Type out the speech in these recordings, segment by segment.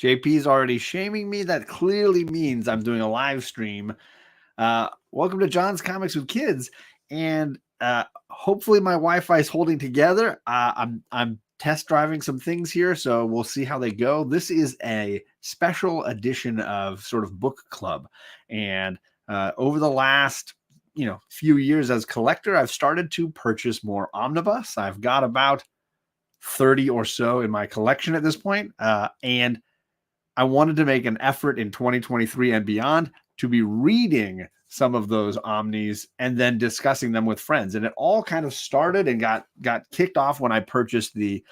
JP's already shaming me. That clearly means I'm doing a live stream. Welcome to John's Comics with Kids, and hopefully my Wi-Fi is holding together. I'm test driving some things here, so we'll see how they go. This is a special edition of sort of book club, and over the last few years as collector, I've started to purchase more Omnibus. I've got about 30 or so in my collection at this point, and I wanted to make an effort in 2023 and beyond to be reading some of those Omnis and then discussing them with friends. And it all kind of started and got kicked off when I purchased the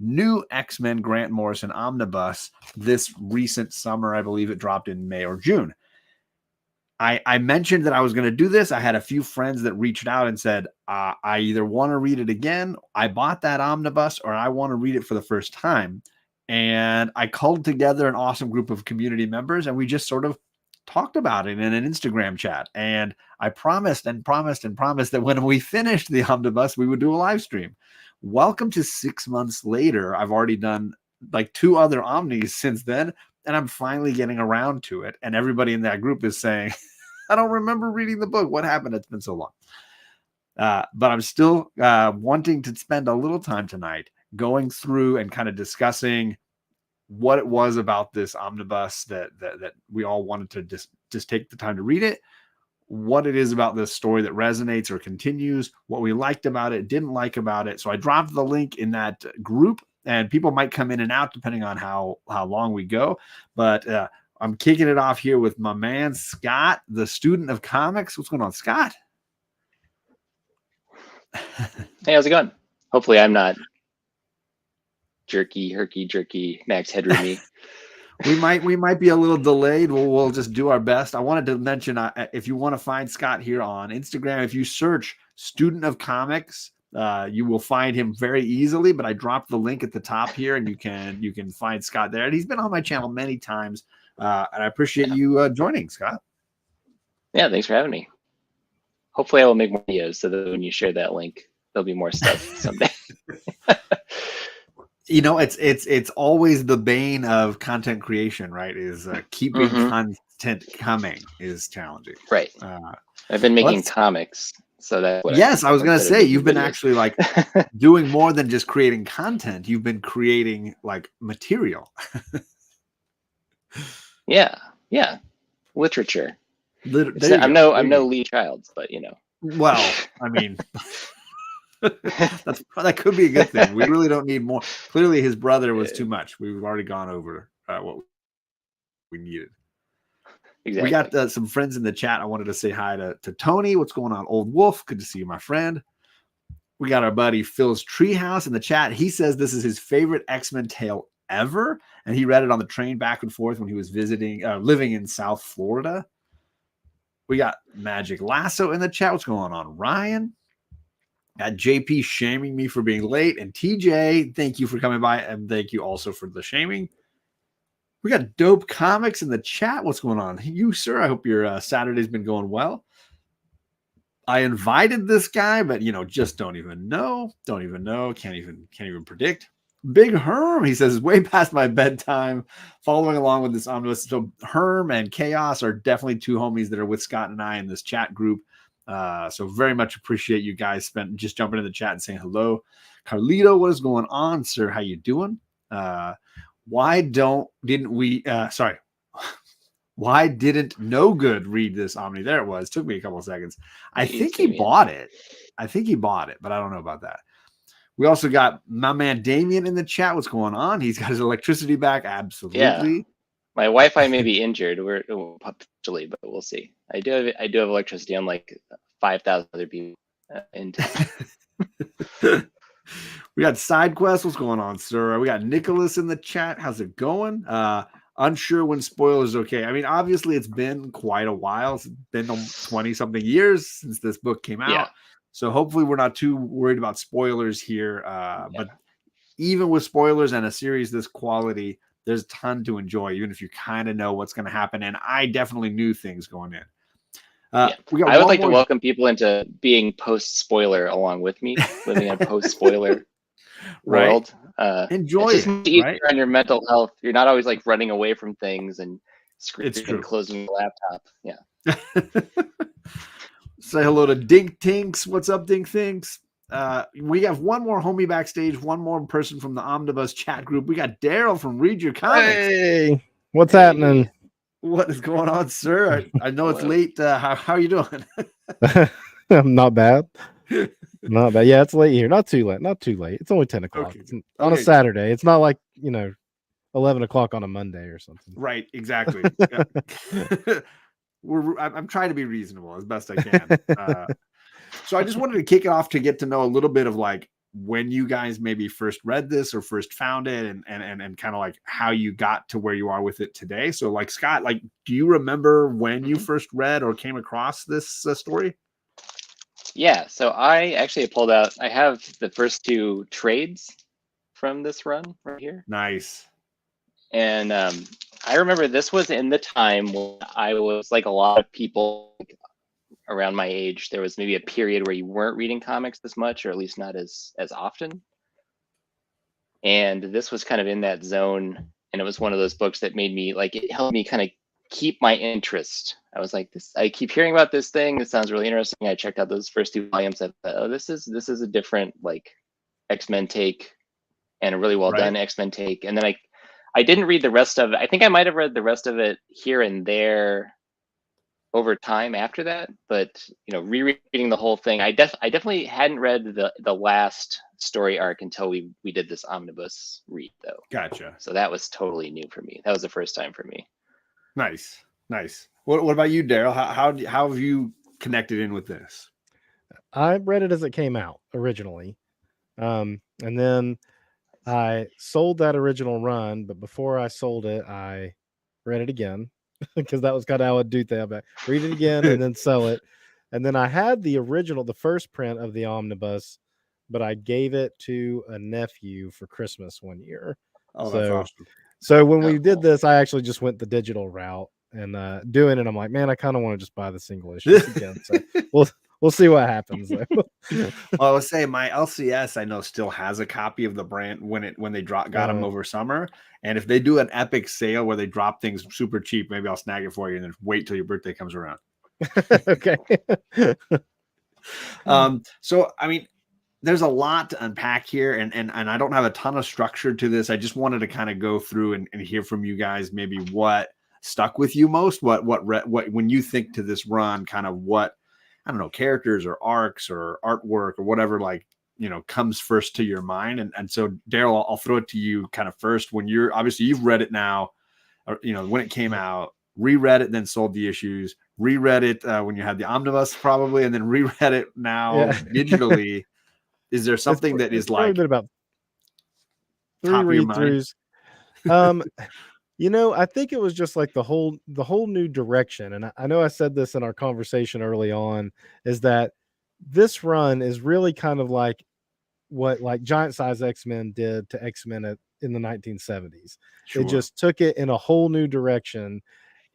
new X-Men Grant Morrison Omnibus this recent summer. I believe it dropped in May or June. I mentioned that I was going to do this. I had a few friends that reached out and said, I either want to read it again, I bought that omnibus, or I want to read it for the first time. And I called together an awesome group of community members, and we just sort of talked about it in an Instagram chat. And I promised that when we finished the omnibus, we would do a live stream. Welcome to 6 months later. I've already done like 2 other Omnis since then, and I'm finally getting around to it. And everybody in that group is saying, I don't remember reading the book. What happened? It's been so long. But I'm still wanting to spend a little time tonight going through and kind of discussing what it was about this omnibus that we all wanted to just take the time to read it, what it is about this story that resonates or continues, what we liked about it, didn't like about it. So I dropped the link in that group, and people might come in and out depending on how long we go. But I'm kicking it off here with my man, Scott, the student of comics. What's going on, Scott? Hey, how's it going? Hopefully I'm not herky-jerky, Max Headroomy. we might be a little delayed. We'll just do our best. I wanted to mention, if you want to find Scott here on Instagram, if you search Student of Comics, you will find him very easily. But I dropped the link at the top here, and you can find Scott there. And he's been on my channel many times, and I appreciate you joining, Scott. Yeah, thanks for having me. Hopefully I will make more videos so that when you share that link, there'll be more stuff someday. It's always the bane of content creation, right? Is keeping content coming is challenging. Right. I've been making comics, so that. Yes, I was going to say you've been actually like doing more than just creating content. You've been creating like material. Yeah, literature. I'm no Lee Childs, but Well, I mean. that could be a good thing. We really don't need more. Clearly his brother was too much. We've already gone over what we needed. Exactly. We got some friends in the chat. I wanted to say hi to Tony. What's going on, Old Wolf? Good to see you, my friend. We got our buddy Phil's Treehouse in the chat. He says this is his favorite X-Men tale ever, and he read it on the train back and forth when he was living in South Florida. We got Magic Lasso in the chat. What's going on, Ryan? Got JP shaming me for being late. And TJ, thank you for coming by. And thank you also for the shaming. We got Dope Comics in the chat. What's going on? You, sir, I hope your Saturday's been going well. I invited this guy, but, just don't even know. Can't even predict. Big Herm, he says, is way past my bedtime. Following along with this omnibus. So Herm and Chaos are definitely 2 homies that are with Scott and I in this chat group. So very much appreciate you guys just jumping in the chat and saying hello. Carlito, what is going on, sir? How you doing? Why didn't No Good read this Omni? There it was. Took me a couple of seconds. I think he bought it, but I don't know about that. We also got my man Damien in the chat. What's going on? He's got his electricity back. Absolutely. Yeah. My Wi-Fi may be injured. We're potentially, but we'll see. I do have electricity, unlike 5,000 other people in town. We got Side Quest. What's going on, sir? We got Nicholas in the chat. How's it going? Unsure when spoilers. Okay. I mean, obviously, it's been quite a while. It's been 20-something years since this book came out. Yeah. So hopefully, we're not too worried about spoilers here. But even with spoilers and a series this quality, there's a ton to enjoy, even if you kind of know what's going to happen. And I definitely knew things going in. I would like to welcome people into being post-spoiler along with me, living in post-spoiler Right. world. Enjoy It's just it, much easier right? on your mental health. You're not always like running away from things and It's screaming and true. closing the laptop. Yeah. Say hello to Dink Tinks. What's up, Dink Tinks? We have one more homie backstage, one more person from the Omnibus chat group. We got Daryl from Read Your Comics. Hey, what's Hey. happening? What is going on, sir? I know it's Hello. late. How are you doing? I'm not bad. Not bad. Yeah, it's late here. Not too late. Not too late. It's only 10 o'clock. Okay. It's on a Okay. Saturday. It's not like, 11 o'clock on a Monday or something. Right, exactly. I'm trying to be reasonable as best I can. So I just wanted to kick it off to get to know a little bit of like when you guys maybe first read this or first found it and kind of like how you got to where you are with it today. So like Scott, like, do you remember when you first read or came across this story? Yeah, so I actually pulled out, I have the first two trades from this run right here. Nice. And I remember this was in the time when I was like a lot of people around my age. There was maybe a period where you weren't reading comics as much, or at least not as often. And this was kind of in that zone. And it was one of those books that made me like, it helped me kind of keep my interest. I was like, this, I keep hearing about this thing. This sounds really interesting. I checked out those first two volumes. I thought, oh, this is a different like X-Men take and a really well done X-Men take. And then I didn't read the rest of it. I think I might have read the rest of it here and there over time after that, but rereading the whole thing, I definitely hadn't read the last story arc until we did this omnibus read though. Gotcha. So that was totally new for me. That was the first time for me. Nice. What about you, Daryl? How have you connected in with this? I read it as it came out originally, and then I sold that original run. But before I sold it, I read it again because that was kind of how I'd do that. But read it again and then sell it. And then I had the first print of the omnibus, but I gave it to a nephew for Christmas one year. Oh, that's awesome. So when we did this, I actually just went the digital route and doing it. I'm like, man, I kind of want to just buy the single issues again. So we'll see what happens. Well, I would say my LCS I know still has a copy of the brand when they got them over summer. And if they do an epic sale where they drop things super cheap, maybe I'll snag it for you and then wait till your birthday comes around. Okay. So I mean, there's a lot to unpack here, and I don't have a ton of structure to this. I just wanted to kind of go through and hear from you guys maybe what stuck with you most, what when you think to this run, kind of what, I don't know, characters or arcs or artwork or whatever, like, comes first to your mind. And so Daryl, I'll throw it to you kind of first. When you're obviously you've read it now, or, when it came out, reread it, then sold the issues, reread it when you had the omnibus probably, and then reread it now digitally. Is there something that is like been about 3 read-throughs? I think it was just like the whole new direction. And I know I said this in our conversation early on, is that this run is really kind of like what like Giant Size X-Men did to X-Men in the 1970s. Sure. It just took it in a whole new direction,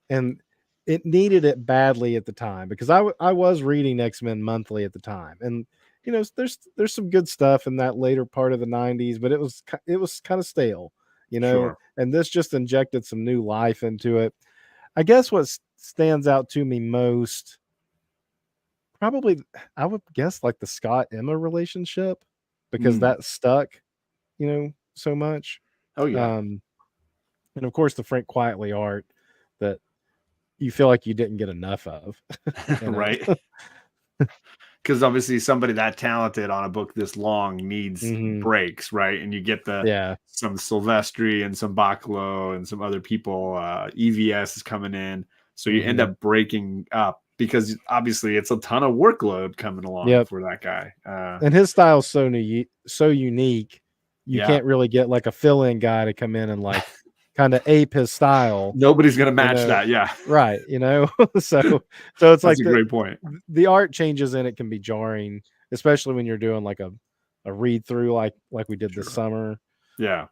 and it needed it badly at the time because I was reading X-Men monthly at the time, and there's some good stuff in that later part of the 90s, but it was kind of stale, Sure. and this just injected some new life into it. I guess what stands out to me most, probably, I would guess, like the Scott Emma relationship, because that stuck, so much. Oh yeah. And of course the Frank Quietly art that you feel like you didn't get enough of. Right. Because obviously somebody that talented on a book this long needs breaks, right? And you get some Silvestri and some Bacalo and some other people. EVS is coming in, so you end up breaking up because obviously it's a ton of workload coming along for that guy. And his style is so unique. You can't really get like a fill-in guy to come in and like kind of ape his style. Nobody's gonna match that, right? So it's like a great point. The art changes in it can be jarring, especially when you're doing like a read through like we did this summer. No,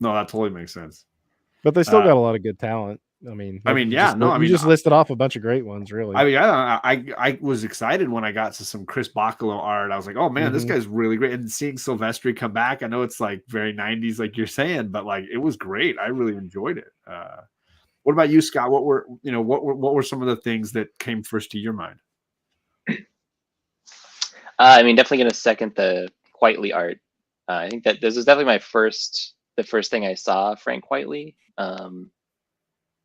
that totally makes sense. But they still got a lot of good talent. I mean, yeah, no, I you mean, just listed off a bunch of great ones, really. I mean, I was excited when I got to some Chris Bacalo art. I was like, oh man, this guy's really great. And seeing Silvestri come back, I know it's like very 90s, like you're saying, but like it was great. I really enjoyed it. What about you, Scott? What were some of the things that came first to your mind? I mean, definitely going to second the Quitely art. I think that this was definitely the first thing I saw Frank Quitely.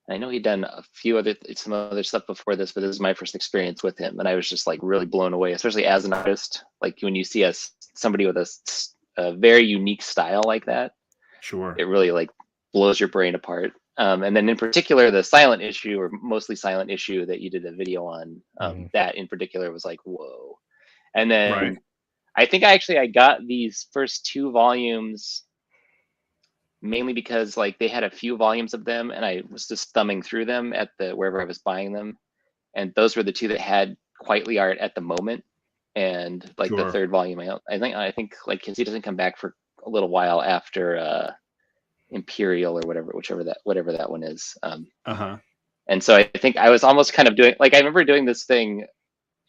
I know he'd done some other stuff before this, but this is my first experience with him, and I was just like really blown away, especially as an artist. Like when you see somebody with a very unique style like that, sure, it really like blows your brain apart. And then in particular, the silent issue, or mostly silent issue, that you did a video on, that in particular was like, whoa. And then I think I got these first 2 volumes mainly because like they had a few volumes of them, and I was just thumbing through them at wherever I was buying them, and those were the 2 that had Quitely art at the moment. And like the 3rd volume, I think like because he doesn't come back for a little while after Imperial or whatever that one is. And so I think I was almost kind of doing, like, I remember doing this thing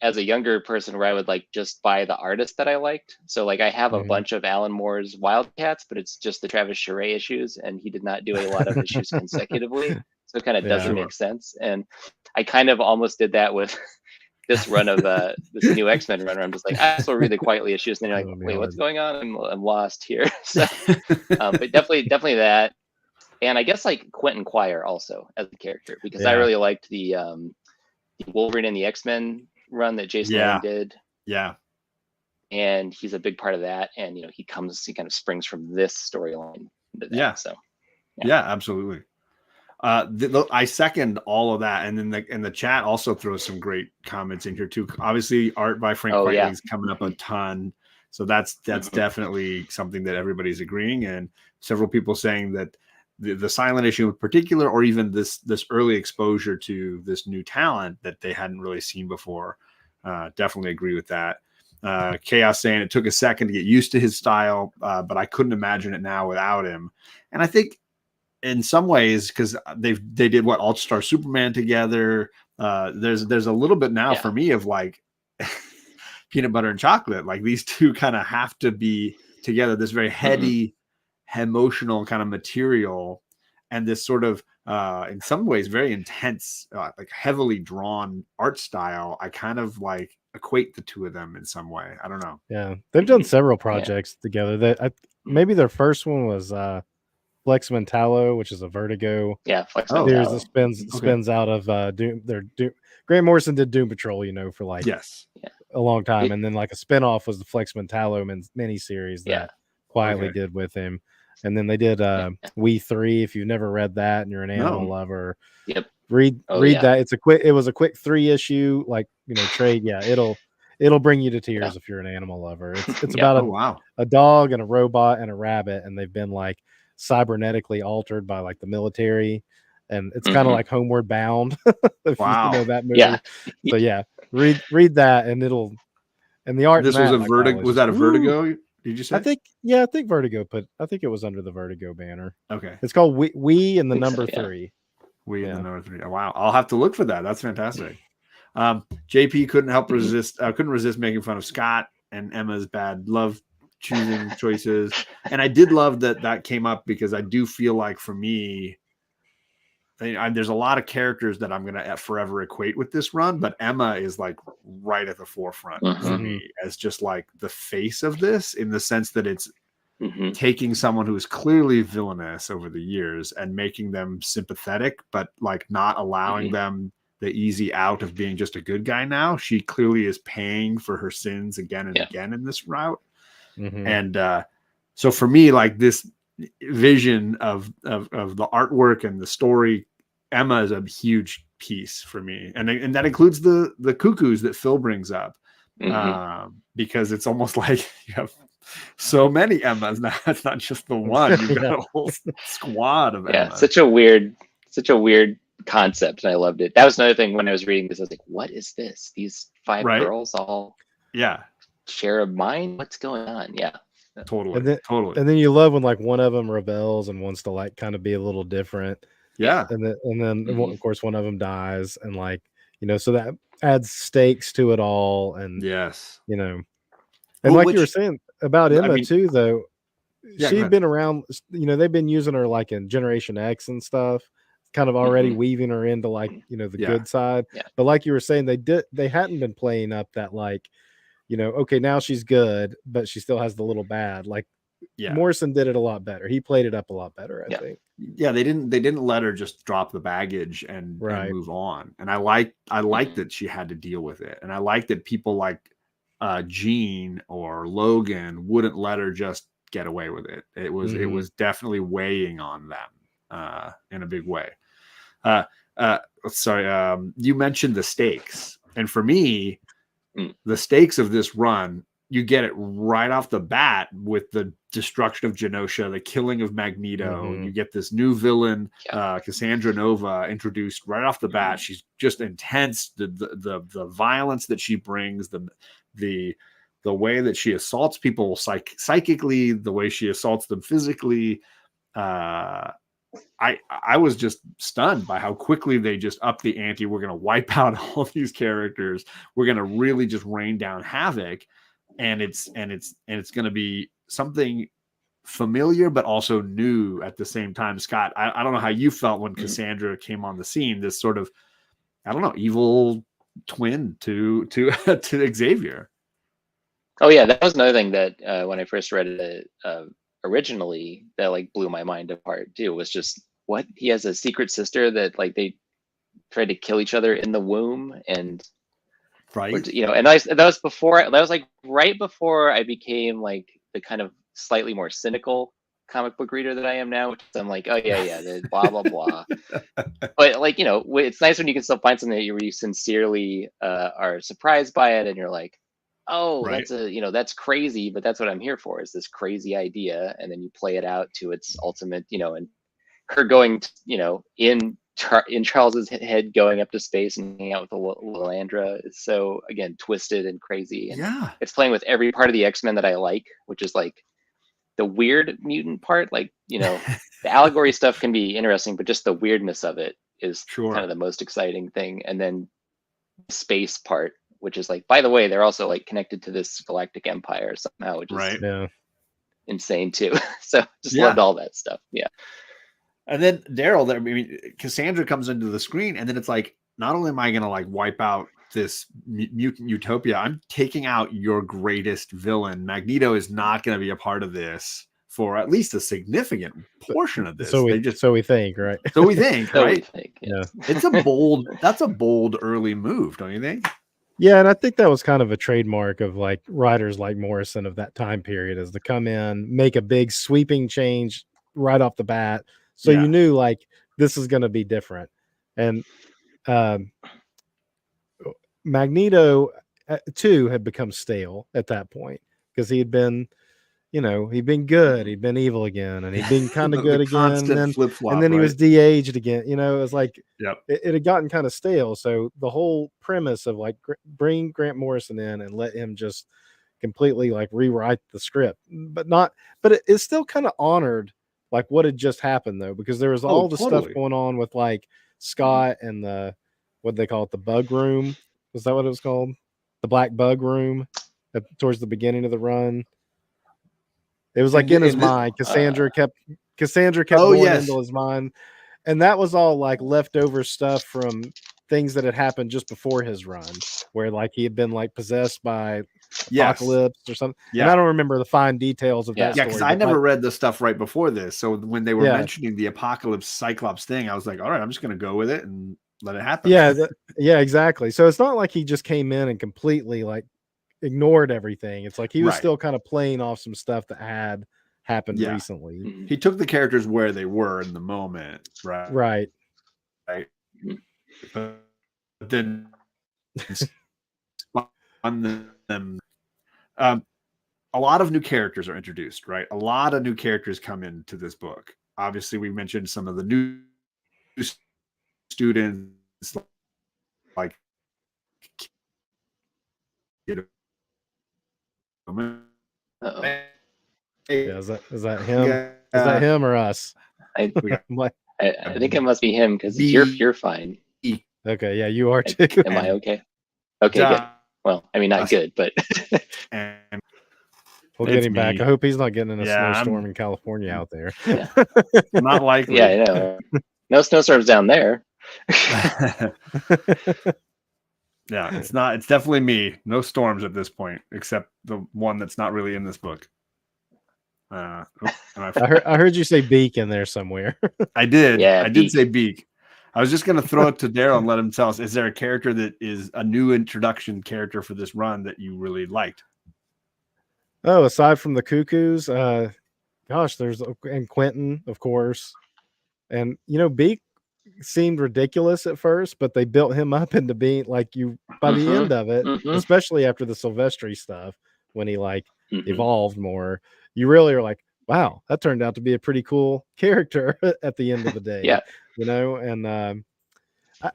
as a younger person where I would like just buy the artist that I liked. So like I have a bunch of Alan Moore's Wildcats, but it's just the Travis Charest issues, and he did not do a lot of issues consecutively. So it kind of doesn't make sense. And I kind of almost did that with this run of this new X-Men run, where I'm just like, I still read the Quitely issues, and then you're like, wait, what's going on? I'm lost here. So, but definitely that. And I guess like Quentin Quire also as a character, because I really liked the Wolverine and the X-Men run that Jason Lang did. Yeah. And he's a big part of that. And, he kind of springs from this storyline. So, yeah, absolutely. I second all of that. And then the chat also throws some great comments in here too. Obviously art by Frank Quitely is coming up a ton. So that's definitely something that everybody's agreeing. And several people saying that the silent issue in particular, or even this early exposure to this new talent that they hadn't really seen before. Definitely agree with that. Chaos saying it took a second to get used to his style, but I couldn't imagine it now without him. And I think in some ways, because they did All-Star Superman together. There's a little bit now for me of like peanut butter and chocolate. Like these two kind of have to be together. This very heady, emotional kind of material, and this sort of in some ways very intense, like heavily drawn art style. I kind of like equate the two of them in some way. I don't know. Yeah, they've done several projects together. That maybe their first one was Flex Mentallo, which is a Vertigo. Yeah, Flex Mentallo. There's a spins out of Doom. Grant Morrison did Doom Patrol, for like a long time, and then like a spinoff was the Flex Mentallo miniseries that Quietly did with him. And then they did We 3. If you've never read that and you're an animal lover, read that. It was a quick 3-issue, like trade. Yeah, it'll bring you to tears if you're an animal lover. It's about a dog and a robot and a rabbit, and they've been like cybernetically altered by like the military, and it's kind of like Homeward Bound. If you know that movie. So read that, and the art. This was a Vertigo. Was that a Vertigo? Did you say? I think Vertigo I think it was under the Vertigo banner. Okay. It's called We and the number 3. We and the number 3. Oh, wow. I'll have to look for that. That's fantastic. JP couldn't resist making fun of Scott and Emma's bad love choosing choices. And I did love that came up, because I do feel like for me, there's a lot of characters that I'm going to forever equate with this run, but Emma is like right at the forefront for me as just like the face of this, in the sense that it's taking someone who is clearly villainous over the years and making them sympathetic, but like not allowing them the easy out of being just a good guy. Now she clearly is paying for her sins again and again in this route. And so for me, like this vision of the artwork and the story, Emma is a huge piece for me, and that includes the cuckoos that Phil brings up, because it's almost like you have so many Emmas now. It's not just the one. You've got a whole squad of Emmas. Such a weird concept, and I loved it. That was another thing when I was reading this. I was like, what is this? These 5 girls all share a mind? What's going on? Totally. And then you love when like one of them rebels and wants to like kind of be a little different. Yeah. and then Mhm. of course one of them dies, and like, so that adds stakes to it all, and Yes. and Well, like you were which saying about I Emma mean, too, though, yeah, go she'd ahead. been around. They've been using her like in Generation X and stuff, kind of already Mhm. weaving her into like the Yeah. good side. Yeah. But like you were saying, they hadn't been playing up that like okay, now she's good, but she still has the little bad. Like Yeah. Morrison did it a lot better. He played it up a lot better, I Yeah. think. Yeah, they didn't let her just drop the baggage and Right. move on. And I like Mhm. that she had to deal with it. And I like that people like Jean or Logan wouldn't let her just get away with it. It Mhm. was definitely weighing on them in a big way. Uh sorry, you mentioned the stakes. And for me, Mm. the stakes of this run, you get it right off the bat with the destruction of Genosha, the killing of Magneto. Mhm. You get this new villain, Yeah. Cassandra Nova, introduced right off the bat. Mhm. She's just intense. The violence that she brings, the way that she assaults people psychically, the way she assaults them physically. I was just stunned by how quickly they just upped the ante. We're going to wipe out all these characters. We're going to really just rain down havoc, and it's going to be something familiar but also new at the same time. Scott, I don't know how you felt when Mhm. Cassandra came on the scene. This sort of, I don't know, evil twin to to Xavier. Oh yeah, that was another thing that when I first read it originally, that like blew my mind apart too. Was just what, he has a secret sister that like they tried to kill each other in the womb, and Right. and that was before, that was like right before I became like the kind of slightly more cynical comic book reader that I am now, which is I'm like, oh yeah, the blah blah blah. But like it's nice when you can still find something that you sincerely are surprised by it, and you're like, oh, Right. that's crazy, but that's what I'm here for, is this crazy idea, and then you play it out to its ultimate, and her going, in Charles's head, going up to space and hanging out with the Lilandra is so, again, twisted and crazy, and Yeah. it's playing with every part of the X-Men that I like, which is like the weird mutant part. Like the allegory stuff can be interesting, but just the weirdness of it is kind Sure. of the most exciting thing. And then space part, which is like, by the way, they're also like connected to this galactic empire somehow, which is Right. Yeah. insane too. So just Yeah. loved all that stuff. Yeah. And then Daryl, I mean, Cassandra comes into the screen, and then it's like, not only am I going to like wipe out this mutant utopia, I'm taking out your greatest villain. Magneto is not going to be a part of this for at least a significant portion of this. So we think, right? So we think, So we right? think, Yeah. It's that's a bold early move, don't you think? Yeah, and I think that was kind of a trademark of like writers like Morrison of that time period, is to come in, make a big sweeping change right off the bat. So Yeah. you knew like this is going to be different. And um, Magneto too had become stale at that point, because he had been, he'd been good, he'd been evil again, and he'd been kind of good The again, constant flip flop, and then he right? was de-aged again. It was like Yep. it had gotten kind of stale. So the whole premise of like bring Grant Morrison in and let him just completely like rewrite the script, but it still kind of honored like what had just happened, though, because there was Oh, all the stuff totally. going on with like Scott and what they call it, the bug room. Was that what it was called? The black bug room towards the beginning of the run. It was like in his mind. Cassandra kept Oh, going yes. into his mind, and that was all like leftover stuff from things that had happened just before his run, where like he had been like possessed by Yes. Apocalypse or something. Yeah. And I don't remember the fine details of Yeah. that Yeah, story. because I never read the stuff right before this. So when they were Yeah. mentioning the Apocalypse Cyclops thing, I was like, all right, I'm just going to go with it and let it happen. Yeah, yeah, exactly. So it's not like he just came in and completely like ignored everything. It's like he was Right. still kind of playing off some stuff that had happened Yeah. recently. Mhm. He took the characters where they were in the moment, right? Right. Right. But then on them, a lot of new characters are introduced, right? A lot of new characters come into this book. Obviously, we mentioned some of the new students, like, you know, Uh-oh. Yeah, is that him? Is that him or us? I we got I'm like, I think it must be him because you're fine. Okay, yeah, you are too. Am I okay? Okay, good. Well, I mean, not good, but And We'll get it's him back. me. I hope he's not getting in a Yeah, snowstorm in California out there. yeah, not likely. yeah, I know. No snowstorms down there. Yeah, it's not. It's definitely me. No storms at this point, except the one that's not really in this book. I heard you say beak in there somewhere. I did. Yeah, I did Beak. say beak. I was just gonna throw it to Daryl and let him tell us. Is there a character that is a new introduction character for this run that you really liked? Oh, aside from the cuckoos, gosh, there's and Quentin, of course, and Beak seemed ridiculous at first, but they built him up into being like you by the end of it, especially after the Silvestri stuff when he evolved more. You really are like, wow, that turned out to be a pretty cool character at the end of the day. Yeah. And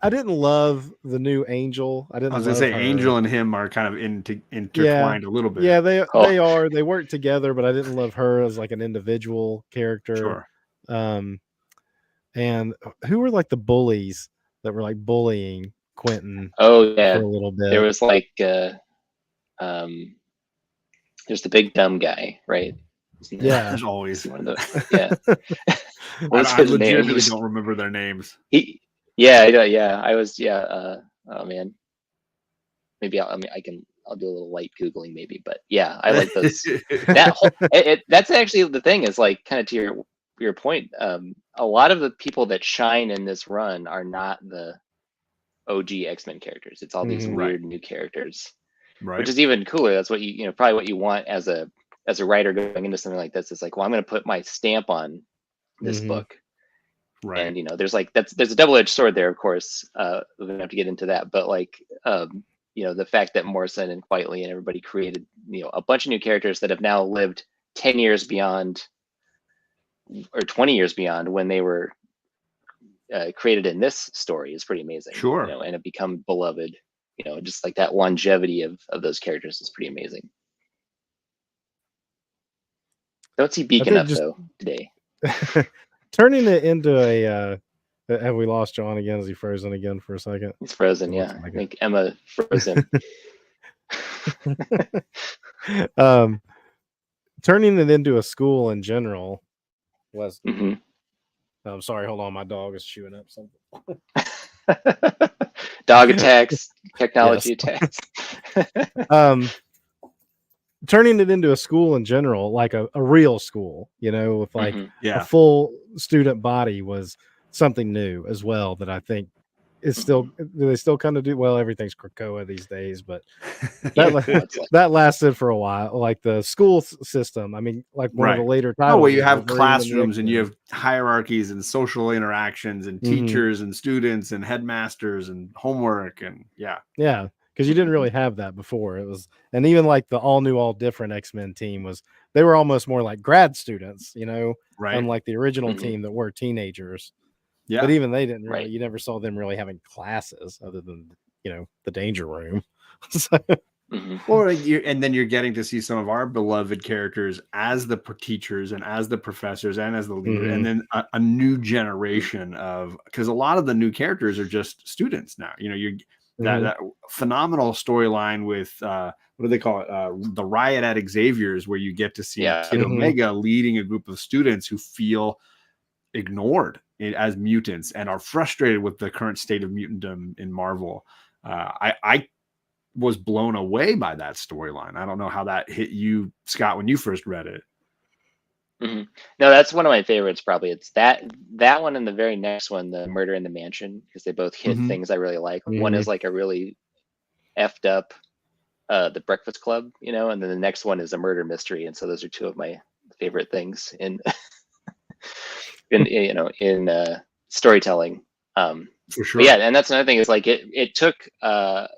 I didn't love the new Angel. I didn't. I was gonna love say her. Angel and him are kind of intertwined a little bit. Yeah, they are. They work together, but I didn't love her as like an individual character. Sure. And who were like the bullies that were like bullying Quentin? Oh yeah, for a little bit. There was like there's the big dumb guy, right? Yeah, there's always one of those. Yeah. I legitimately don't remember their names. I was oh man, maybe I'll do a little light googling maybe, but yeah, I like those. That's actually the thing is like kind of to your point. A lot of the people that shine in this run are not the OG X-Men characters. It's all these weird new characters, which is even cooler. That's what probably what you want as a writer going into something like this. It's like, well, I'm going to put my stamp on this book. Right. And there's a double-edged sword there, of course. We don't have to get into that, but the fact that Morrison and Quietly and everybody created a bunch of new characters that have now lived 10 years beyond or 20 years beyond when they were created in this story is pretty amazing. Sure. And have become beloved. Just like that longevity of those characters is pretty amazing. Don't see Beacon up though today. Turning it into a have we lost John again? Is he frozen again for a second? He's frozen, yeah. I think Emma frozen. Turning it into a school in general was I'm sorry, hold on, my dog is chewing up something. Dog attacks, technology attacks. Turning it into a school in general, like a real school, with like a full student body was something new as well that I think is still, they still kind of do well. Everything's Krakoa these days, but that lasted for a while. Like the school system, I mean, like one of the later titles. Oh, well, you have classrooms and you have hierarchies and social interactions and teachers and students and headmasters and homework and yeah. Because you didn't really have that before. It was, and even like the all new, all different X-Men team they were almost more like grad students, unlike the original team that were teenagers. Yeah. But even they didn't really, you never saw them really having classes other than, the Danger Room. And then you're getting to see some of our beloved characters as the teachers and as the professors and as the leader, and then a new generation of, because a lot of the new characters are just students now. That phenomenal storyline with what do they call it? The riot at Xavier's, where you get to see Kid Omega leading a group of students who feel ignored as mutants and are frustrated with the current state of mutantdom in Marvel. I was blown away by that storyline. I don't know how that hit you, Scott, when you first read it. No, that's one of my favorites. Probably it's that one and the very next one, the Murder in the Mansion, because they both hit things I really like. One is like a really effed up The Breakfast Club, and then the next one is a murder mystery, and so those are two of my favorite things in in storytelling. For sure. Yeah, and that's another thing is like it took the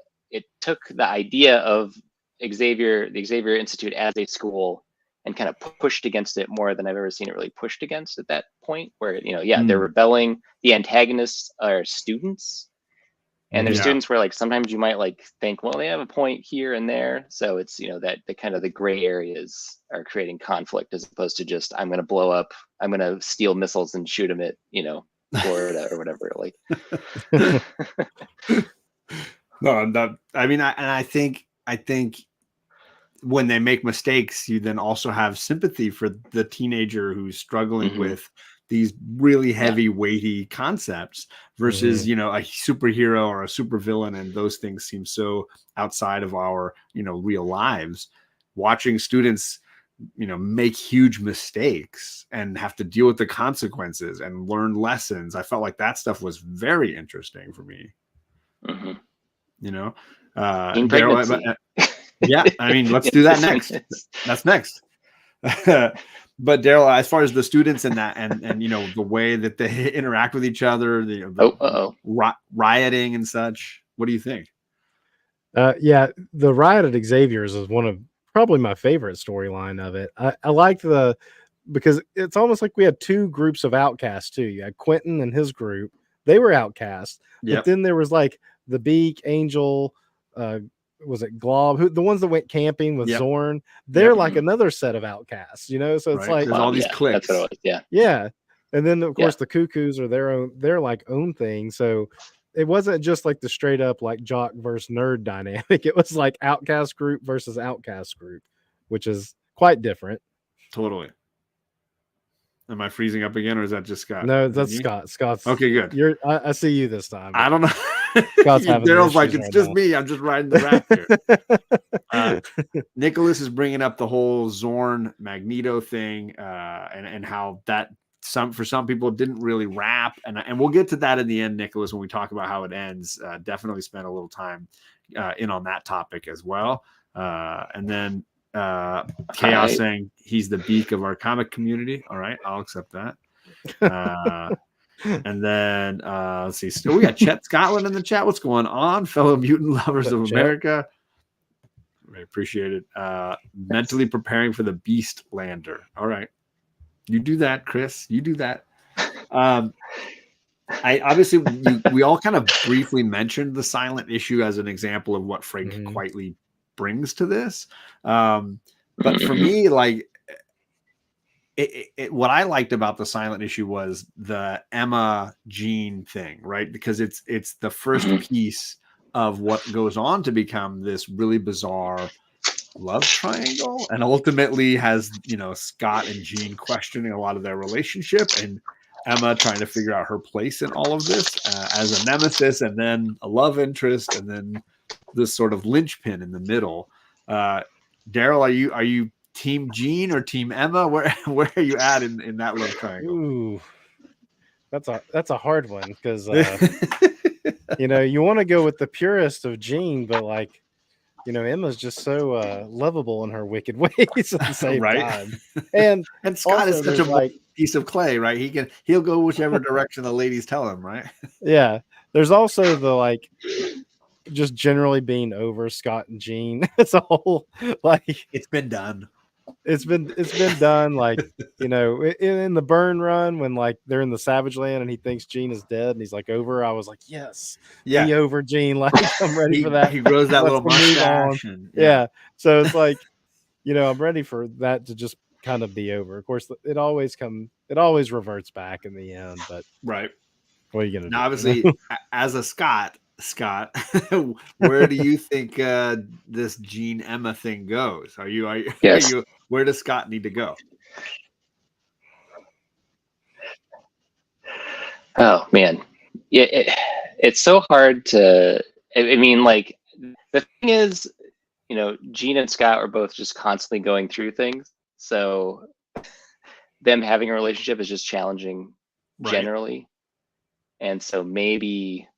idea of the Xavier Institute as a school and kind of pushed against it more than I've ever seen it really pushed against at that point, where they're rebelling. The antagonists are students, and they're students where like sometimes you might like think, well, they have a point here and there. So it's that the kind of the gray areas are creating conflict as opposed to just I'm going to blow up, I'm going to steal missiles and shoot them at Florida or whatever. Like, No, I mean, I think when they make mistakes, you then also have sympathy for the teenager who's struggling with these really heavy, weighty concepts versus, you know, a superhero or a supervillain. And those things seem so outside of our, you know, real lives. Watching students, you know, make huge mistakes and have to deal with the consequences and learn lessons. I felt like that stuff was very interesting for me. You know, yeah, I mean, let's do that next. That's next. But Daryl, as far as the students and that, and you know, the way that they interact with each other, the rioting and such, what do you think? Yeah, the riot at Xavier's is one of probably my favorite storyline of it. I liked because it's almost like we had two groups of outcasts too. You had Quentin and his group; they were outcasts, but then there was like the Beak, Angel, was it Glob, the ones that went camping with Zorn? They're like another set of outcasts, you know. So it's like there's all these cliques. That's what it was, yeah. And then of course the Cuckoos are their like own thing. So it wasn't just like the straight up like jock versus nerd dynamic. It was like outcast group versus outcast group, which is quite different. Totally. Am I freezing up again, or is that just Scott? No, that's Scott. Scott's okay. Good. I see you this time. I don't know. Daryl's like, it's just me. I'm just riding the raft here. Nicholas is bringing up the whole Zorn Magneto thing, and how that for some people didn't really wrap, and we'll get to that in the end, Nicholas, when we talk about how it ends. Definitely spend a little time in on that topic as well, and then Chaos saying he's the beak of our comic community. All right, I'll accept that. And then let's see. Still, we got Chet Scotland in the chat. What's going on, fellow mutant lovers of America? I appreciate it. Mentally preparing for the Beast Lander. All right, you do that, Chris. You do that. I obviously we all kind of briefly mentioned the silent issue as an example of what Frank Quitely brings to this. But for me, like. What I liked about the silent issue was the Emma Jean thing, right? Because it's the first piece of what goes on to become this really bizarre love triangle, and ultimately has, you know, Scott and Jean questioning a lot of their relationship, and Emma trying to figure out her place in all of this as a nemesis, and then a love interest, and then this sort of linchpin in the middle. Daryl, are you Team Jean or Team Emma? Where are you at in that love triangle? Ooh, that's a hard one, because you know, you want to go with the purest of Jean, but like, you know, Emma's just so lovable in her wicked ways at the same time. And Scott is such a piece of clay, right? He'll go whichever direction the ladies tell him, right? Yeah. There's also the like just generally being over Scott and Jean. It's a whole like it's been done. It's been done, like, you know, in the Burn run when like they're in the Savage Land and he thinks Jean is dead and he's like over. I was like, yes, be over Jean. Like, I'm ready for that. He grows that little mustache. So it's like, you know, I'm ready for that to just kind of be over. Of course, it always reverts back in the end. But right, what are you gonna do? Obviously, as a Scott, where do you think this Jean Emma thing goes? Are you where does Scott need to go? Oh man, it's so hard to. I mean, like, the thing is, you know, Jean and Scott are both just constantly going through things, so them having a relationship is just challenging generally, and so maybe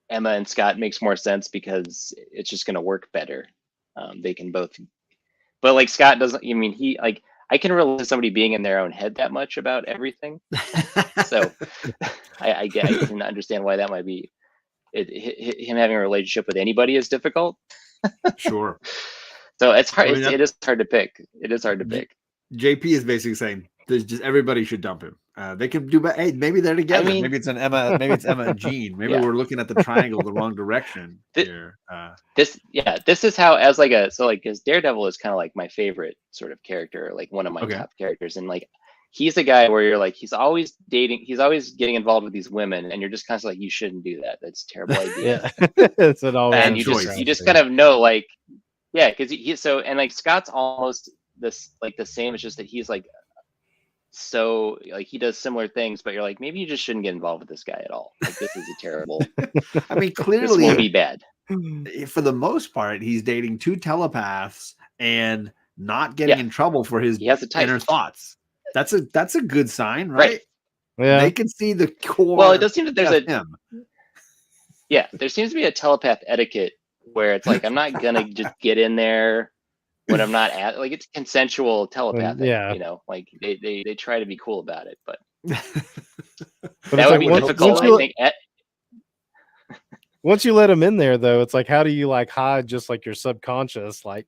Emma and Scott makes more sense because it's just going to work better. They can both, but like Scott doesn't. I mean, he like I can relate to somebody being in their own head that much about everything. So I can understand why that might be. Him having a relationship with anybody is difficult. Sure. So it's hard. It is hard to pick. It is hard to pick. JP is basically saying there's just everybody should dump him. They can do, but hey, maybe they're together. I mean, maybe it's Emma and Jean. Maybe we're looking at the triangle the wrong direction here. This is how, as Daredevil is kind of like my favorite sort of character, like one of my top characters, and like he's the guy where you're like, he's always getting involved with these women, and you're just kind of like, you shouldn't do that. That's a terrible idea. Yeah, it's an always And you just kind of know, like, yeah, because he's so, and like Scott's almost this like the same. It's just that he's like so like he does similar things, but you're like, maybe you just shouldn't get involved with this guy at all. Like, this is a terrible. I mean, This clearly, will be bad. for the most part, he's dating two telepaths and not getting in trouble for his He has a type. inner thoughts. That's a good sign, right? Yeah. They can see the core. Well, it does seem that there's him. Yeah, there seems to be a telepath etiquette where it's like, I'm not gonna just get in there when I'm not at, like, it's consensual telepathy. Yeah. You know, like they try to be cool about it, but But that would be difficult. I think. Once you let him in there, though, it's like, how do you like hide just like your subconscious, like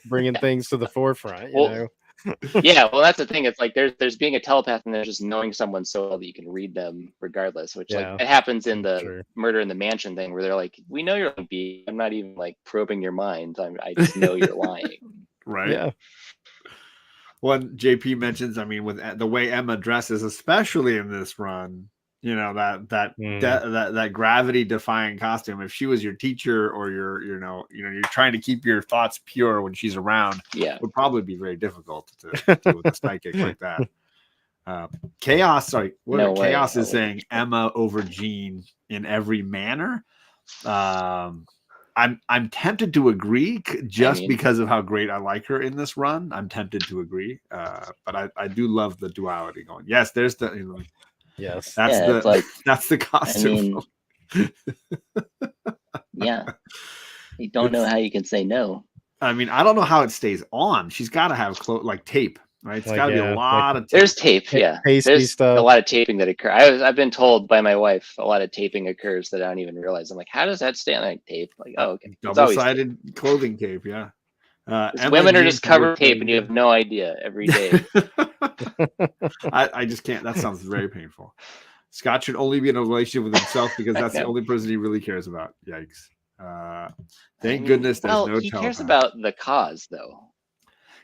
bringing things to the forefront, you know? Yeah, well, that's the thing. It's like there's being a telepath, and there's just knowing someone so well that you can read them regardless. Which like it happens in the Murder in the Mansion thing, where they're like, "We know you're lying. I'm not even like probing your mind. I just know you're lying." Right. Yeah. When JP mentions, I mean, with the way Emma dresses, especially in this run, you know, that gravity defying costume. If she was your teacher or you're trying to keep your thoughts pure when she's around, it would probably be very difficult to deal with a psychic like that. Chaos is saying Emma over Jean in every manner. I'm tempted to agree because of how great I like her in this run. I'm tempted to agree, but I do love the duality going. Yes, there's the. You know, yes, that's the costume. I mean, yeah, you don't know how you can say no. I mean, I don't know how it stays on. She's got to have like tape, right? It's got to be a lot of tape. There's tape, there's stuff. A lot of taping that occurs. I've been told by my wife a lot of taping occurs that I don't even realize. I'm like, how does that stay on like tape? Like, oh, okay, double-sided clothing tape, yeah. Women are just covered tape, and you have no idea every day. I just can't. That sounds very painful. Scott should only be in a relationship with himself because that's the only person he really cares about. Yikes. Thank goodness there's no he cares about the cause, though.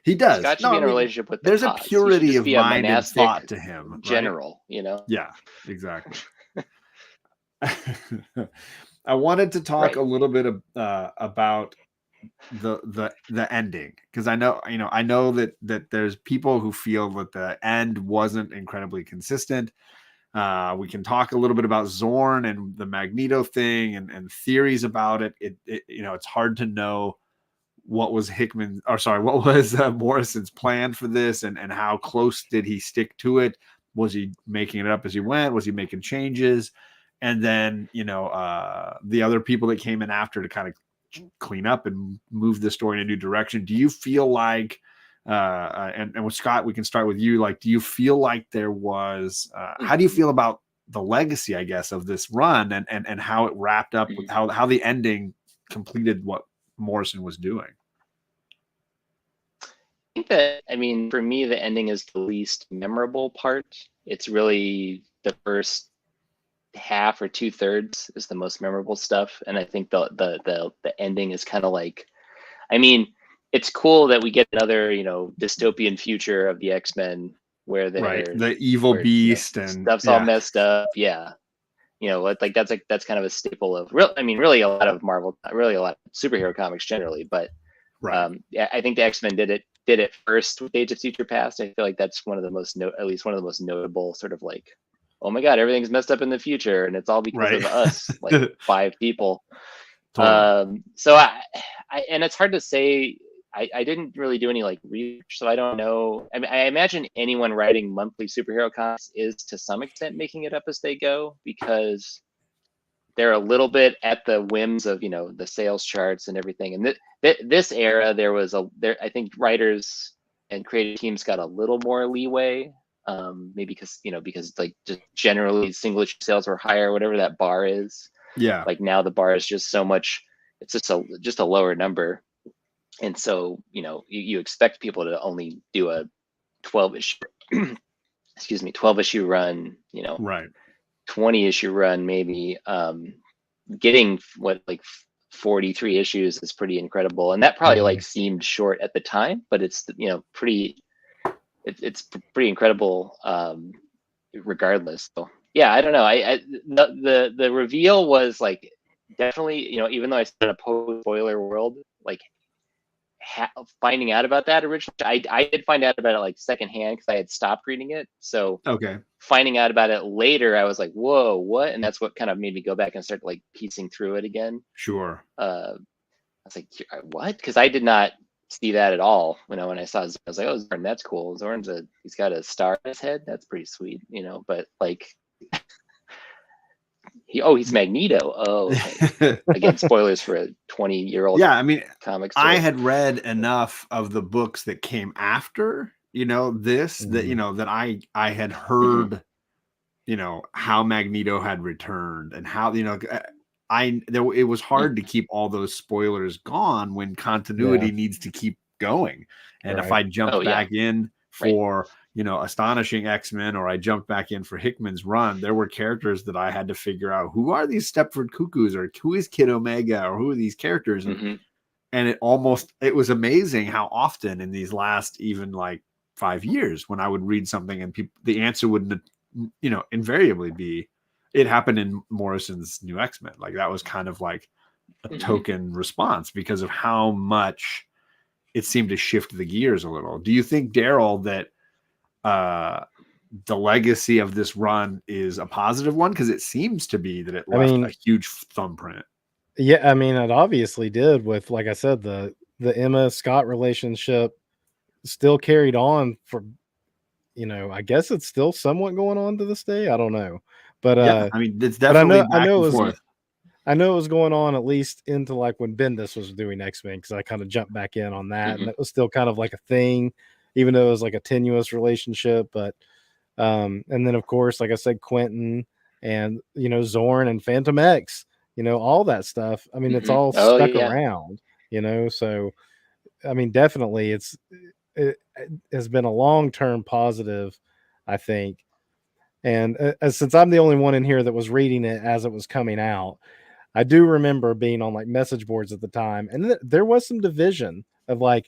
He does. Scott should be in a relationship with the there's cause. A purity of mind and thought to him. Right? General, you know? Yeah, exactly. I wanted to talk a little bit about the ending, because I know that there's people who feel that the end wasn't incredibly consistent. We can talk a little bit about Zorn and the Magneto thing and theories about it. It's hard to know what was Morrison's plan for this, and how close did he stick to it? Was he making it up as he went? Was he making changes? And then the other people that came in after to kind of clean up and move the story in a new direction. Do you feel like and with Scott, we can start with you. Like, do you feel like there was how do you feel about the legacy, I guess, of this run and how it wrapped up with how the ending completed what Morrison was doing? I think that, for me, the ending is the least memorable part. It's really the first half or 2/3 is the most memorable stuff, and I think the ending is kind of like, it's cool that we get another dystopian future of the X-Men where they're the evil beast and stuff's all messed up. Like that's kind of a staple of really a lot of Marvel, really a lot of superhero comics generally, but I think the X-Men did it first with Days of Future Past. I feel like that's one of the most notable sort of like, oh my God, everything's messed up in the future, and it's all because of us, like 5 people. Totally. So and it's hard to say. I didn't really do any like research, so I don't know. I imagine anyone writing monthly superhero comics is to some extent making it up as they go, because they're a little bit at the whims of the sales charts and everything. And this era, I think writers and creative teams got a little more leeway. Maybe because like just generally single issue sales were higher, whatever that bar is. Yeah. Like now the bar is just so much, it's just a lower number. And so, you expect people to only do a 12 issue run, 20 issue run, maybe. Getting 43 issues is pretty incredible. And that probably seemed short at the time, but it's, pretty it's pretty incredible. Regardless, so yeah, I don't know. The reveal was like definitely, even though I said in a post spoiler world, like finding out about that originally, I did find out about it like secondhand because I had stopped reading it. So Okay. finding out about it later, I was like, whoa, what? And that's what kind of made me go back and start like piecing through it again. Sure. I was like, what? Because I did not see that at all. When I saw Zorn, I was like, oh, Zorn, that's cool. He's got a star in his head. That's pretty sweet, but like he's Magneto. Oh, okay. Again, spoilers for a 20-year-old yeah, I mean, comic story. I had read enough of the books that came after, this, that, that I had heard, how Magneto had returned and how, it was hard to keep all those spoilers gone when continuity needs to keep going. And if I jumped back in for, Astonishing X-Men, or I jumped back in for Hickman's run, there were characters that I had to figure out, who are these Stepford Cuckoos, or who is Kid Omega, or who are these characters? And it was amazing how often in these last even like 5 years, when I would read something and the answer would, invariably be, it happened in Morrison's New X-Men. Like that was kind of like a token response because of how much it seemed to shift the gears a little. Do you think, Daryl, that the legacy of this run is a positive one? Because it seems to be that it left a huge thumbprint. Yeah, I mean, it obviously did with, like I said, the Emma Scott relationship still carried on for, I guess it's still somewhat going on to this day. I don't know. But yeah, I mean, it's definitely back and forth. I know it was going on at least into like when Bendis was doing X-Men, because I kind of jumped back in on that, and it was still kind of like a thing, even though it was like a tenuous relationship. But and then of course, like I said, Quentin and Zorn and Phantom X, all that stuff. I mean, it's all stuck around, So I mean, definitely, it has been a long-term positive, I think. And since I'm the only one in here that was reading it as it was coming out, I do remember being on like message boards at the time, and there was some division of like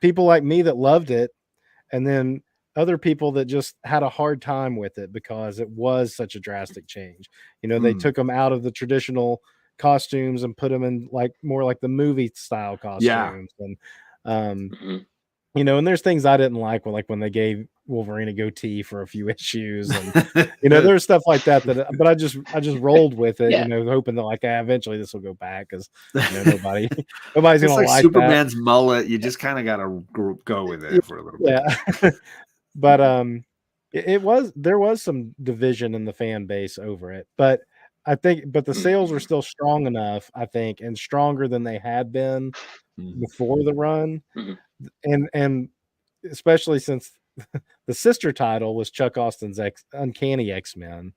people like me that loved it, and then other people that just had a hard time with it because it was such a drastic change. They took them out of the traditional costumes and put them in like more like the movie style costumes. And and there's things I didn't like when they gave Wolverine a goatee for a few issues, and there's stuff like that but I just rolled with it, hoping that like eventually this will go back, because nobody's gonna like Superman's mullet. You just kind of gotta go with it for a little bit. Yeah. But there was some division in the fan base over it, but the sales were still strong enough, I think, and stronger than they had been before the run. And especially since the sister title was Chuck Austin's Uncanny X-Men,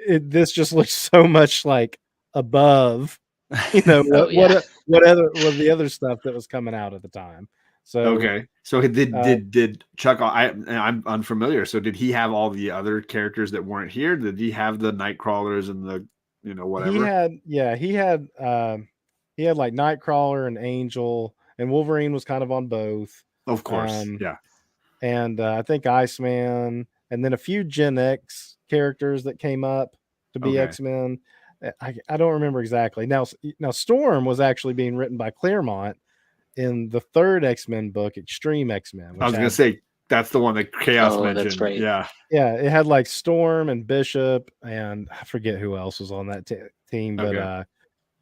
this just looks so much like above, what the other stuff that was coming out at the time. So so did Chuck? I'm unfamiliar. So did he have all the other characters that weren't here? Did he have the Nightcrawlers and the whatever? He had like Nightcrawler and Angel. And Wolverine was kind of on both. Of course, And I think Iceman, and then a few Gen X characters that came up to be X-Men. I don't remember exactly. Now Storm was actually being written by Claremont in the third X-Men book, Extreme X-Men. I was going to say, that's the one that Chaos mentioned. That's right. Yeah, it had like Storm and Bishop, and I forget who else was on that team. But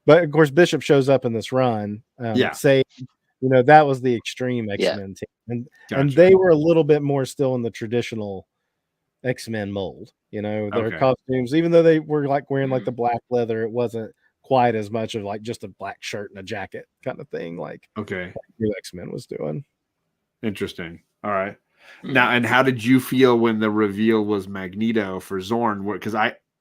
of course, Bishop shows up in this run. That was the Extreme X-Men team. And they were a little bit more still in the traditional X-Men mold. Their costumes, even though they were like wearing like the black leather, it wasn't quite as much of like just a black shirt and a jacket kind of thing like new X-Men was doing. Interesting. All right. Now, and how did you feel when the reveal was Magneto for Zorn? Because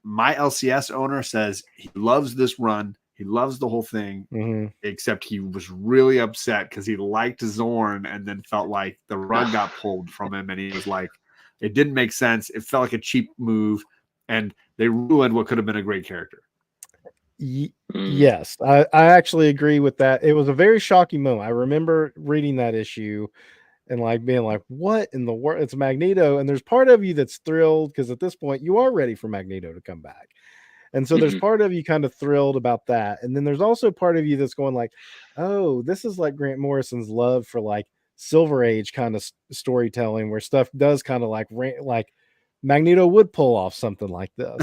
my LCS owner says he loves this run. He loves the whole thing, except he was really upset because he liked Zorn and then felt like the rug got pulled from him. And he was like, it didn't make sense. It felt like a cheap move, and they ruined what could have been a great character. Yes, I actually agree with that. It was a very shocking moment. I remember reading that issue and like being like, what in the world? It's Magneto. And there's part of you that's thrilled because at this point you are ready for Magneto to come back. And so there's part of you kind of thrilled about that. And then there's also part of you that's going like, oh, this is like Grant Morrison's love for like Silver Age kind of storytelling where stuff does kind of like Magneto would pull off something like this.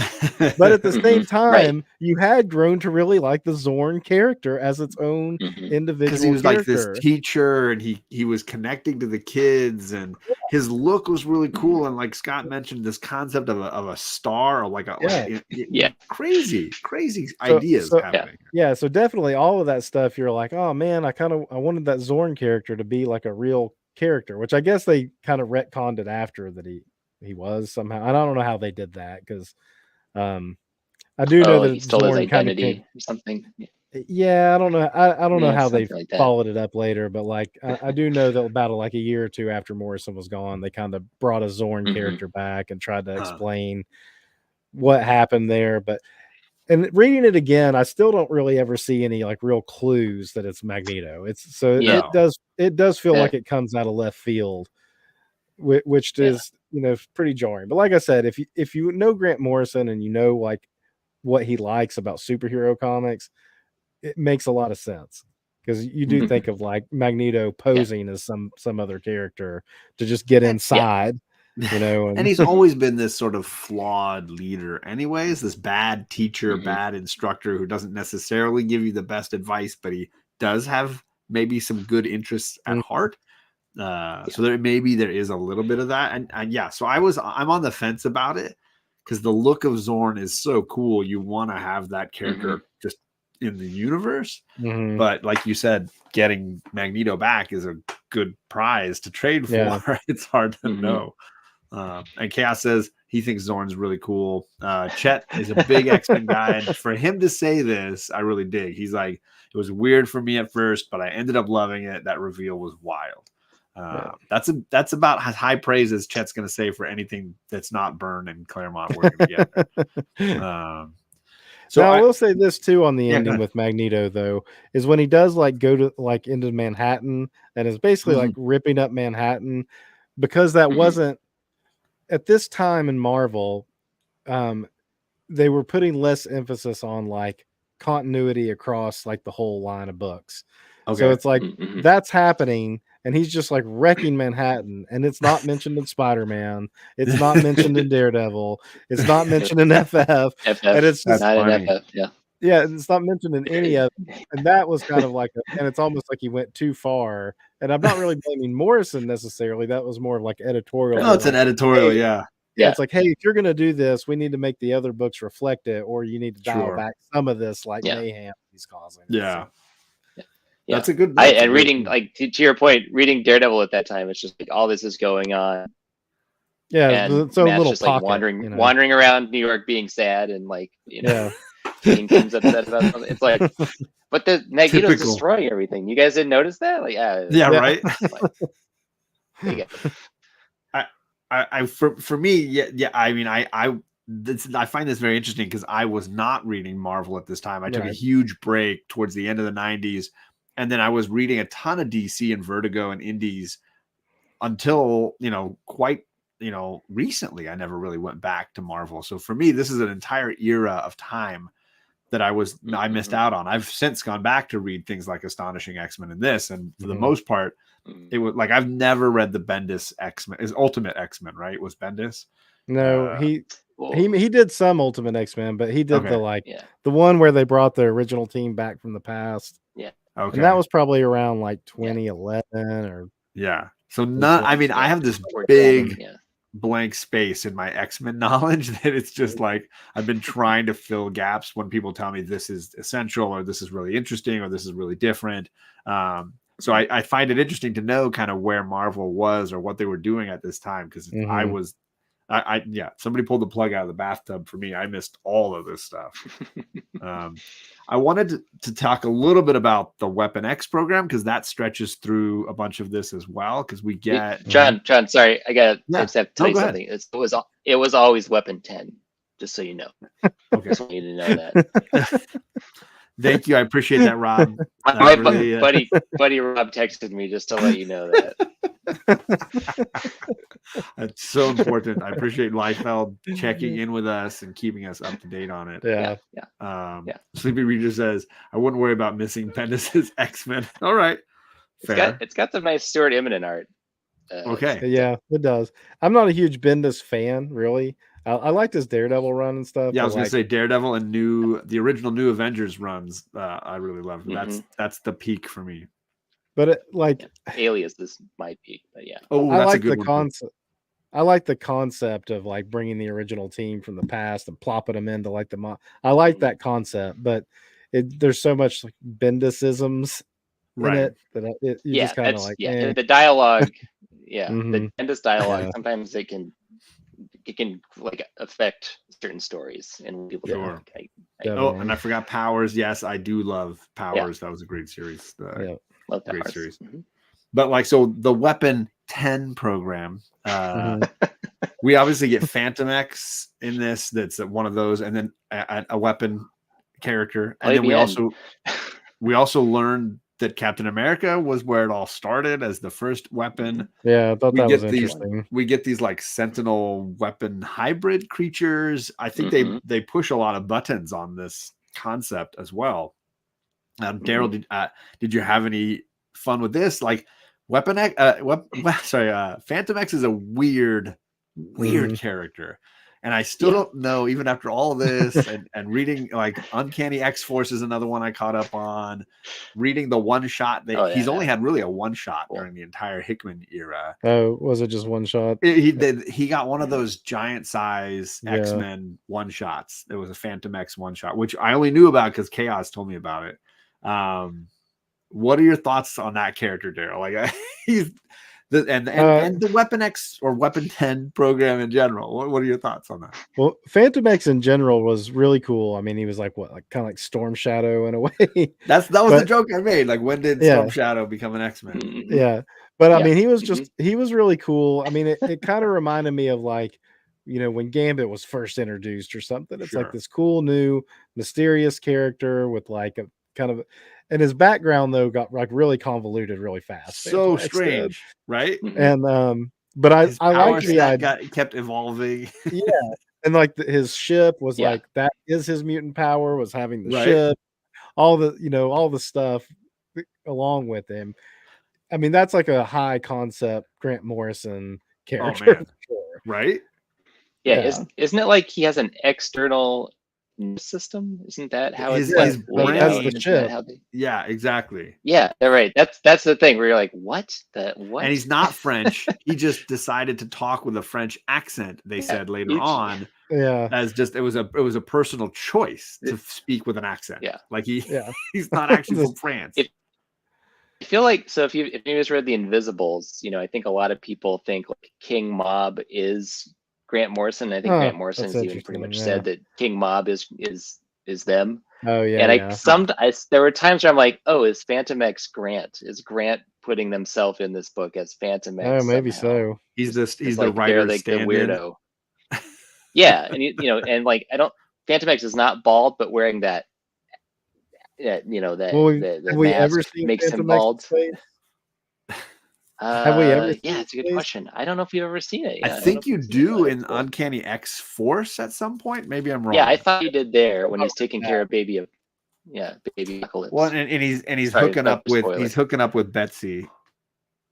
But at the same time, you had grown to really like the Zorn character as its own individual because he was character. like this teacher, and he was connecting to the kids, and his look was really cool. And like Scott mentioned, this concept of a star, or like crazy ideas happening. Yeah, so definitely all of that stuff. You're like, oh man, I wanted that Zorn character to be like a real character, which I guess they kind of retconned it after that he was somehow. And I don't know how they did that because I do know that he stole his Zorn identity or something. Yeah, I don't know. I don't know how they like that. followed it up later, but like I do know that about like a year or two after Morrison was gone, they kind of brought a Zorn character back and tried to explain what happened there. But and reading it again, I still don't really ever see any like real clues that it's Magneto. It does feel like it comes out of left field, which is pretty jarring. But like I said, if you know Grant Morrison and you know like what he likes about superhero comics, it makes a lot of sense because you do think of like Magneto posing as some other character to just get inside, and he's always been this sort of flawed leader anyways, this bad teacher, bad instructor who doesn't necessarily give you the best advice, but he does have maybe some good interests at heart. So there is a little bit of that, and so I'm on the fence about it because the look of Zorn is so cool. You want to have that character just in the universe, but like you said, getting Magneto back is a good prize to trade for. It's hard to know. And Chaos says he thinks Zorn's really cool. Chet is a big X-Men guy, and for him to say this, I really dig. He's like, it was weird for me at first, but I ended up loving it. That reveal was wild. That's about as high praise as Chet's going to say for anything that's not Byrne and Claremont working together. So I will say this too on the ending with Magneto though, is when he does like go to like into Manhattan and is basically like ripping up Manhattan, because that wasn't at this time in Marvel, they were putting less emphasis on like continuity across like the whole line of books. Okay. So it's like that's happening, and he's just like wrecking Manhattan, and it's not mentioned in Spider-Man. It's not mentioned in Daredevil. It's not mentioned in FF. And it's just not in FF. Yeah, it's not mentioned in any of it. And that was kind of like, and it's almost like he went too far. And I'm not really blaming Morrison necessarily. That was more of like editorial. No, it's an editorial, yeah. It's like, hey, if you're going to do this, we need to make the other books reflect it, or you need to dial back some of this like mayhem he's causing. Yeah. Yeah. That's a good. Reading, like to your point, reading Daredevil at that time, it's just like all this is going on. Yeah, and it's a little just pocket, like wandering around New York, being sad and like being Kim's upset about something. It's like, but the Magneto's destroying everything. You guys didn't notice that? Like, right. Like, for me, I mean, I find this very interesting because I was not reading Marvel at this time. I took a huge break towards the end of the 90s. And then I was reading a ton of DC and Vertigo and Indies until, quite, recently. I never really went back to Marvel. So for me, this is an entire era of time that I missed out on. I've since gone back to read things like Astonishing X-Men and this. And for the most part, it was like, I've never read the Bendis X-Men. His Ultimate X-Men, right? Was Bendis? No, he did some Ultimate X-Men, but he did the one where they brought the original team back from the past. Yeah. Okay. And that was probably around like 2011 or. Yeah. So I have this big blank space in my X-Men knowledge that it's just like I've been trying to fill gaps when people tell me this is essential or this is really interesting or this is really different. So I find it interesting to know kind of where Marvel was or what they were doing at this time, because somebody pulled the plug out of the bathtub for me. I missed all of this stuff. I wanted to talk a little bit about the Weapon X program, because that stretches through a bunch of this as well. Because we get John. Sorry, I have to tell you something. It was always Weapon 10, just so you know. Okay, just want you to know that. Thank you. I appreciate that, Rob. My Really, buddy Rob texted me just to let you know that. that's so important. I appreciate Liefeld checking in with us and keeping us up to date on it. Yeah. Yeah. Sleepy Reader says, I wouldn't worry about missing Bendis's X-Men. All right. Fair. It's got some nice Stuart Immonen art. Okay. Yeah, it does. I'm not a huge Bendis fan, really. I liked his Daredevil run and stuff. Yeah, I but was gonna say Daredevil and the original New Avengers runs. I really love. That's the peak for me. But it, Alias is my peak, but yeah. Oh, I that's like a good the one. concept. I like the concept of like bringing the original team from the past and plopping them into like I like that concept, but there's so much like Bendisisms in it that you just kind of like the dialogue. Yeah, Mhm. the Bendis dialogue. Yeah. Sometimes it can like affect certain stories and people don't Sure. like. Oh, and I forgot Powers. Yes, I do love Powers. That was a great series. Yeah. Love great Powers. series. But like, so the Weapon 10 program, we obviously get Phantom X in this. That's one of those, and then a Weapon character, and then we also learned that Captain America was where it all started as the first weapon. Yeah, I thought that was interesting. We get these like Sentinel weapon hybrid creatures. I think they push a lot of buttons on this concept as well. Daryl, did you have any fun with this? Like Weapon X, Phantom X is a weird character. And I still don't know, even after all of this and reading like Uncanny X-Force is another one I caught up on. Reading the one shot that he's only had really a one shot during the entire Hickman era. Oh, was it just one shot? He got one of those giant size X-Men one shots. There was a Phantom X one shot, which I only knew about because Chaos told me about it. What are your thoughts on that character, Daryl? Like he's and the Weapon X or Weapon 10 program in general. What are your thoughts on that? Well, Phantom X in general was really cool. I mean, he was like kind of like Storm Shadow in a way. That was the joke I made. Like, when did Storm Shadow become an X-Men? Yeah, but I mean, he was really cool. I mean, it kind of reminded me of like, when Gambit was first introduced or something. It's like this cool new mysterious character with like a kind of. And his background though got like really convoluted really fast. So strange, right? And but I like the idea. Kept evolving. And like his ship was like that is his mutant power was having the ship, all the stuff along with him. I mean, that's like a high concept Grant Morrison character, right? Yeah, isn't it like he has an external system? Isn't that how it's has the ship? Yeah, exactly. Yeah, they're right. That's the thing where you're like, what? And he's not French. He just decided to talk with a French accent. They said later on, as just it was a personal choice to speak with an accent. Yeah, like he's not actually from France. I feel like if you just read The Invisibles, I think a lot of people think like King Mob is Grant Morrison. I think Grant Morrison has even pretty much said that King Mob is them. Oh yeah. And there were times where I'm like, oh, is Phantom X Grant? Is Grant putting themselves in this book as Phantom X? Oh, maybe so. He's the writer, like the weirdo. Yeah, and and like Phantom X is not bald, but wearing that. That the we mask ever seen makes Phantom him bald. Have we ever? Yeah, it's a good question. I don't know if you've ever seen it. I think you do in Uncanny X-Force at some point. Maybe I'm wrong. Yeah, I thought you did there when he's taking care of baby Apocalypse. Well, and he's hooking up with Betsy.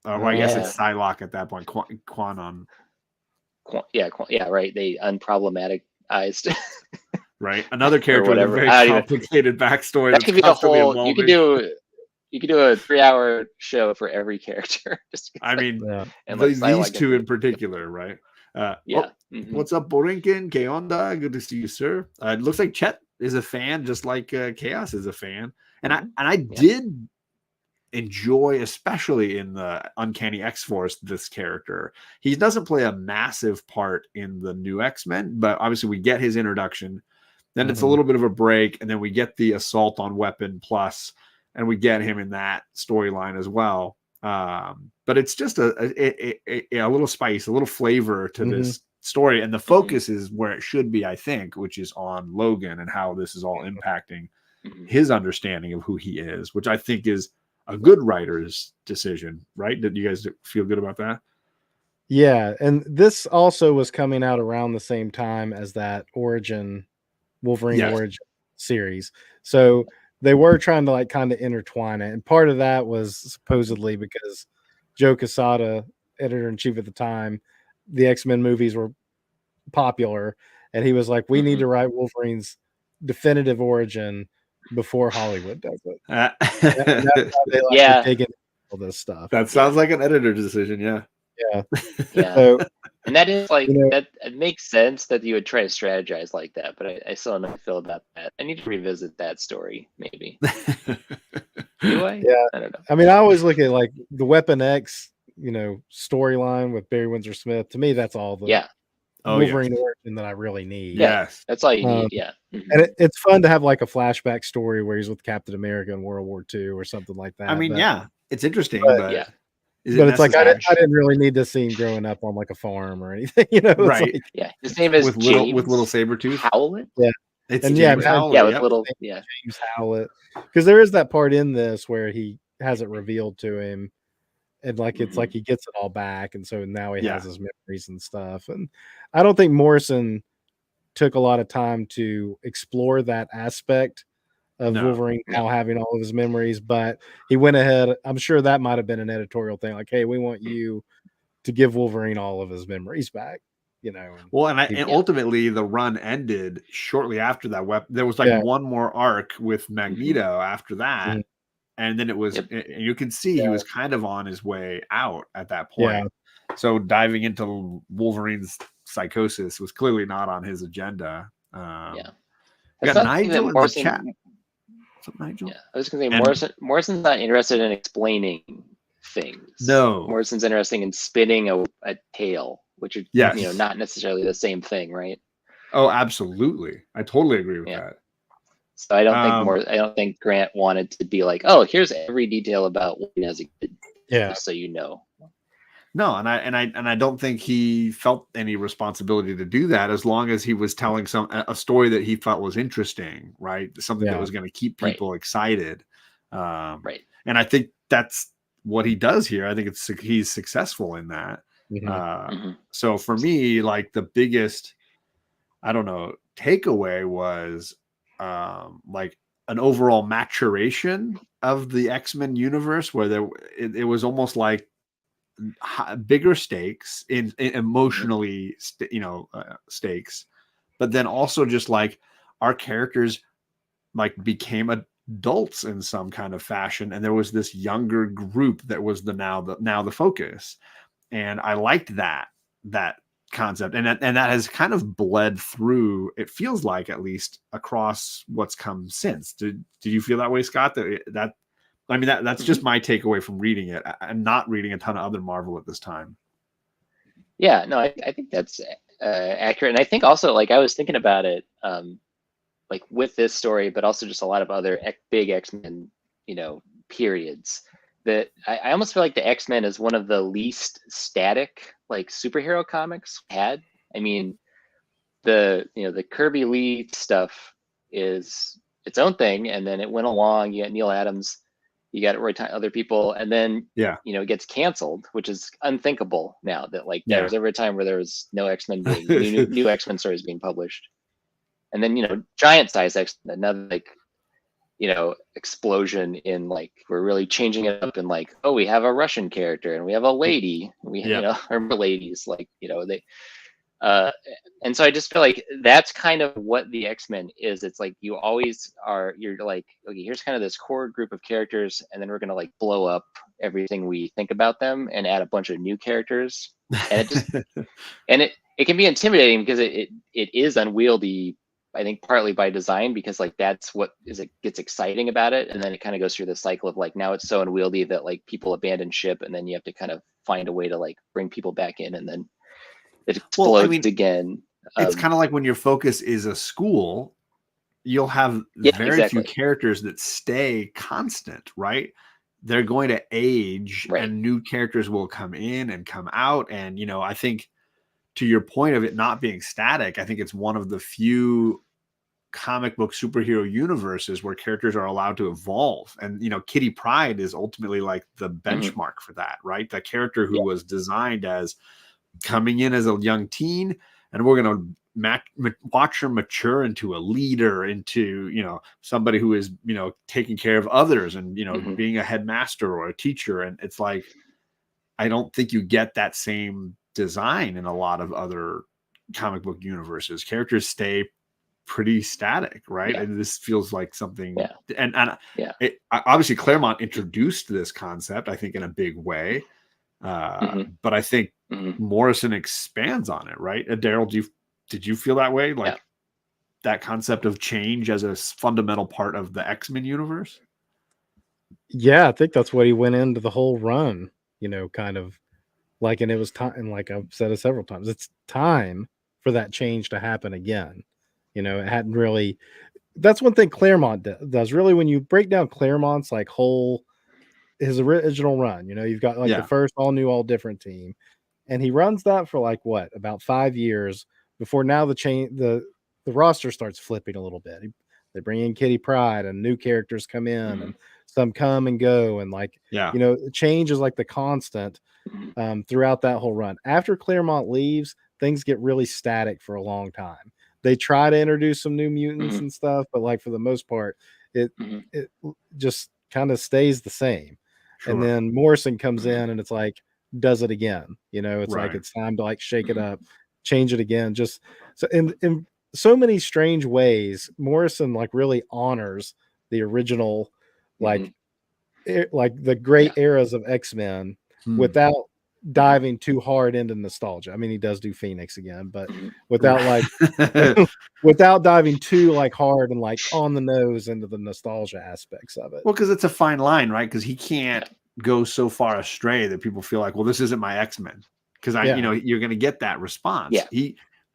Well, I guess it's Psylocke at that point. Quanon. Right. They unproblematized. Right. Another character with a very complicated backstory. That could be a whole. You could do a 3-hour show for every character. These two in particular, right? What's up, Borinkin? Que onda? Good to see you, sir. It looks like Chet is a fan, just like Chaos is a fan, and I did enjoy, especially in the Uncanny X-Force, this character. He doesn't play a massive part in the new X-Men, but obviously we get his introduction. Then it's a little bit of a break, and then we get the Assault on Weapon Plus, and we get him in that storyline as well. But it's just a little spice, a little flavor to this story, and the focus is where it should be, I think, which is on Logan and how this is all impacting his understanding of who he is, which I think is a good writer's decision, right? Did you guys feel good about that? Yeah, and this also was coming out around the same time as that Wolverine Yes. Origin series. So they were trying to like kind of intertwine it. And part of that was supposedly because Joe Quesada, editor-in-chief at the time, the X-Men movies were popular, and he was like, we need to write Wolverine's definitive origin before Hollywood does it. And that's how they like were digging all this stuff. That sounds like an editor decision, yeah. Yeah. So, and that is like that. It makes sense that you would try to strategize like that, but I still don't know how I feel about that. I need to revisit that story, maybe. Do I? Yeah, I don't know. I mean, I always look at like the Weapon X, storyline with Barry Windsor Smith. To me, that's all the Wolverine origin that I really need. Yes, that's all you need. Yeah, and it's fun to have like a flashback story where he's with Captain America in World War II or something like that. I mean, it's interesting, but yeah. But it's like I didn't really need to see him growing up on like a farm or anything, right? Like, yeah, his name is with James little Sabretooth Howlett. Yeah, it's and James Howlett. Yeah, with little James Howlett, because there is that part in this where he has it revealed to him, and like it's like he gets it all back, and so now he has his memories and stuff. And I don't think Morrison took a lot of time to explore that aspect of Wolverine now having all of his memories, but he went ahead. I'm sure that might have been an editorial thing, like, hey, we want you to give Wolverine all of his memories back, Well, and ultimately the run ended shortly after that. There was like one more arc with Magneto after that, and then it was, and you can see he was kind of on his way out at that point. So diving into Wolverine's psychosis was clearly not on his agenda. We got Nigel in the chat. What's up, Nigel? Yeah, I was going to say Morrison's not interested in explaining things. No, Morrison's interested in spinning a tale, which are not necessarily the same thing, right? Oh, absolutely. I totally agree with that. So I don't think Grant wanted to be like, oh, here's every detail about Wolverine as a kid, just so you know. No, and I don't think he felt any responsibility to do that as long as he was telling a story that he felt was interesting, right? Something that was going to keep people excited, right? And I think that's what he does here. I think he's successful in that. So for me, like the biggest, I don't know, takeaway was like an overall maturation of the X-Men universe, where it was almost like bigger stakes in emotionally stakes, but then also just like our characters like became adults in some kind of fashion, and there was this younger group that was now the focus, and I liked that concept, and that has kind of bled through, it feels like, at least across what's come since. Did you feel that way, Scott? That I mean, that's just my takeaway from reading it. I'm not reading a ton of other Marvel at this time. Yeah, no, I think that's accurate. And I think also, like, I was thinking about it, like with this story, but also just a lot of other big X-Men, periods, that I almost feel like the X-Men is one of the least static, like, superhero comics had. I mean, the Kirby Lee stuff is its own thing. And then it went along, you got Neil Adams, you got other people, and then it gets canceled, which is unthinkable now. That there was ever a time where there was no X-Men being new X-Men stories being published, and then giant size X-Men, another explosion in we're really changing it up, and we have a Russian character and we have a lady, or ladies, they. And so I just feel like that's kind of what the X-Men is. It's like you're like, okay, here's kind of this core group of characters, and then we're gonna blow up everything we think about them and add a bunch of new characters. And it just and it can be intimidating because it is unwieldy, I think partly by design, because that's what gets exciting about it. And then it kind of goes through the cycle of now it's so unwieldy that people abandon ship, and then you have to kind of find a way to bring people back in, and then it explodes again. It's kind of like when your focus is a school, you'll have very few characters that stay constant, right? They're going to age, and new characters will come in and come out. And, I think, to your point of it not being static, I think it's one of the few comic book superhero universes where characters are allowed to evolve. And, Kitty Pryde is ultimately like the benchmark for that, right? The character who was designed as coming in as a young teen, and we're going to watch her mature into a leader, into, somebody who is, taking care of others and, being a headmaster or a teacher. And it's like, I don't think you get that same design in a lot of other comic book universes. Characters stay pretty static, right? And this feels like something, and obviously Claremont introduced this concept, I think, in a big way. But I think Morrison expands on it, right? Daryl, did you feel that way? Like that concept of change as a fundamental part of the X-Men universe? Yeah, I think that's what he went into the whole run, kind of like, and it was time, and like I've said it several times, it's time for that change to happen again. It hadn't really, that's one thing Claremont does really. When you break down Claremont's like his original run, you've got like the first all new, all different team, and he runs that for like about 5 years before now the roster starts flipping a little bit. They bring in Kitty Pryde and new characters come in and some come and go. And like, change is like the constant throughout that whole run. After Claremont leaves, things get really static for a long time. They try to introduce some new mutants and stuff, but like for the most part, it just kind of stays the same. Sure. And then Morrison comes in and it's like, does it again. It's like, it's time to like shake it up, change it again. Just so in so many strange ways, Morrison like really honors the original, like the great eras of X-Men without diving too hard into nostalgia. I mean, he does do Phoenix again, but without like without diving too like hard and like on the nose into the nostalgia aspects of it. Well, because it's a fine line, right? Because he can't go so far astray that people feel like, well, this isn't my X-Men. Because you're going to get that response.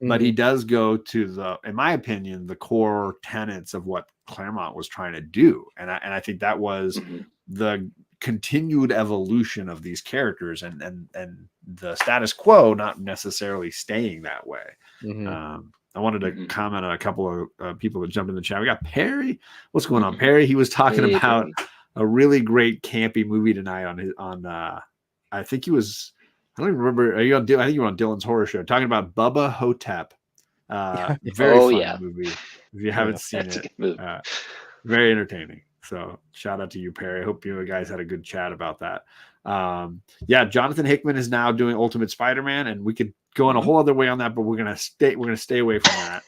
But he does go to in my opinion, the core tenets of what Claremont was trying to do, and I think that was the continued evolution of these characters and the status quo not necessarily staying that way. I wanted to comment on a couple of people that jumped in the chat. We got Perry. What's going on, Perry? He was talking about a really great campy movie tonight on I think he was, I don't even remember. I think you were on Dylan's Horror Show talking about Bubba Hotep. Very fun movie. If you haven't seen it, very entertaining. So shout out to you, Perry. I hope you guys had a good chat about that. Jonathan Hickman is now doing Ultimate Spider-Man, and we could go in a whole other way on that, but we're gonna stay away from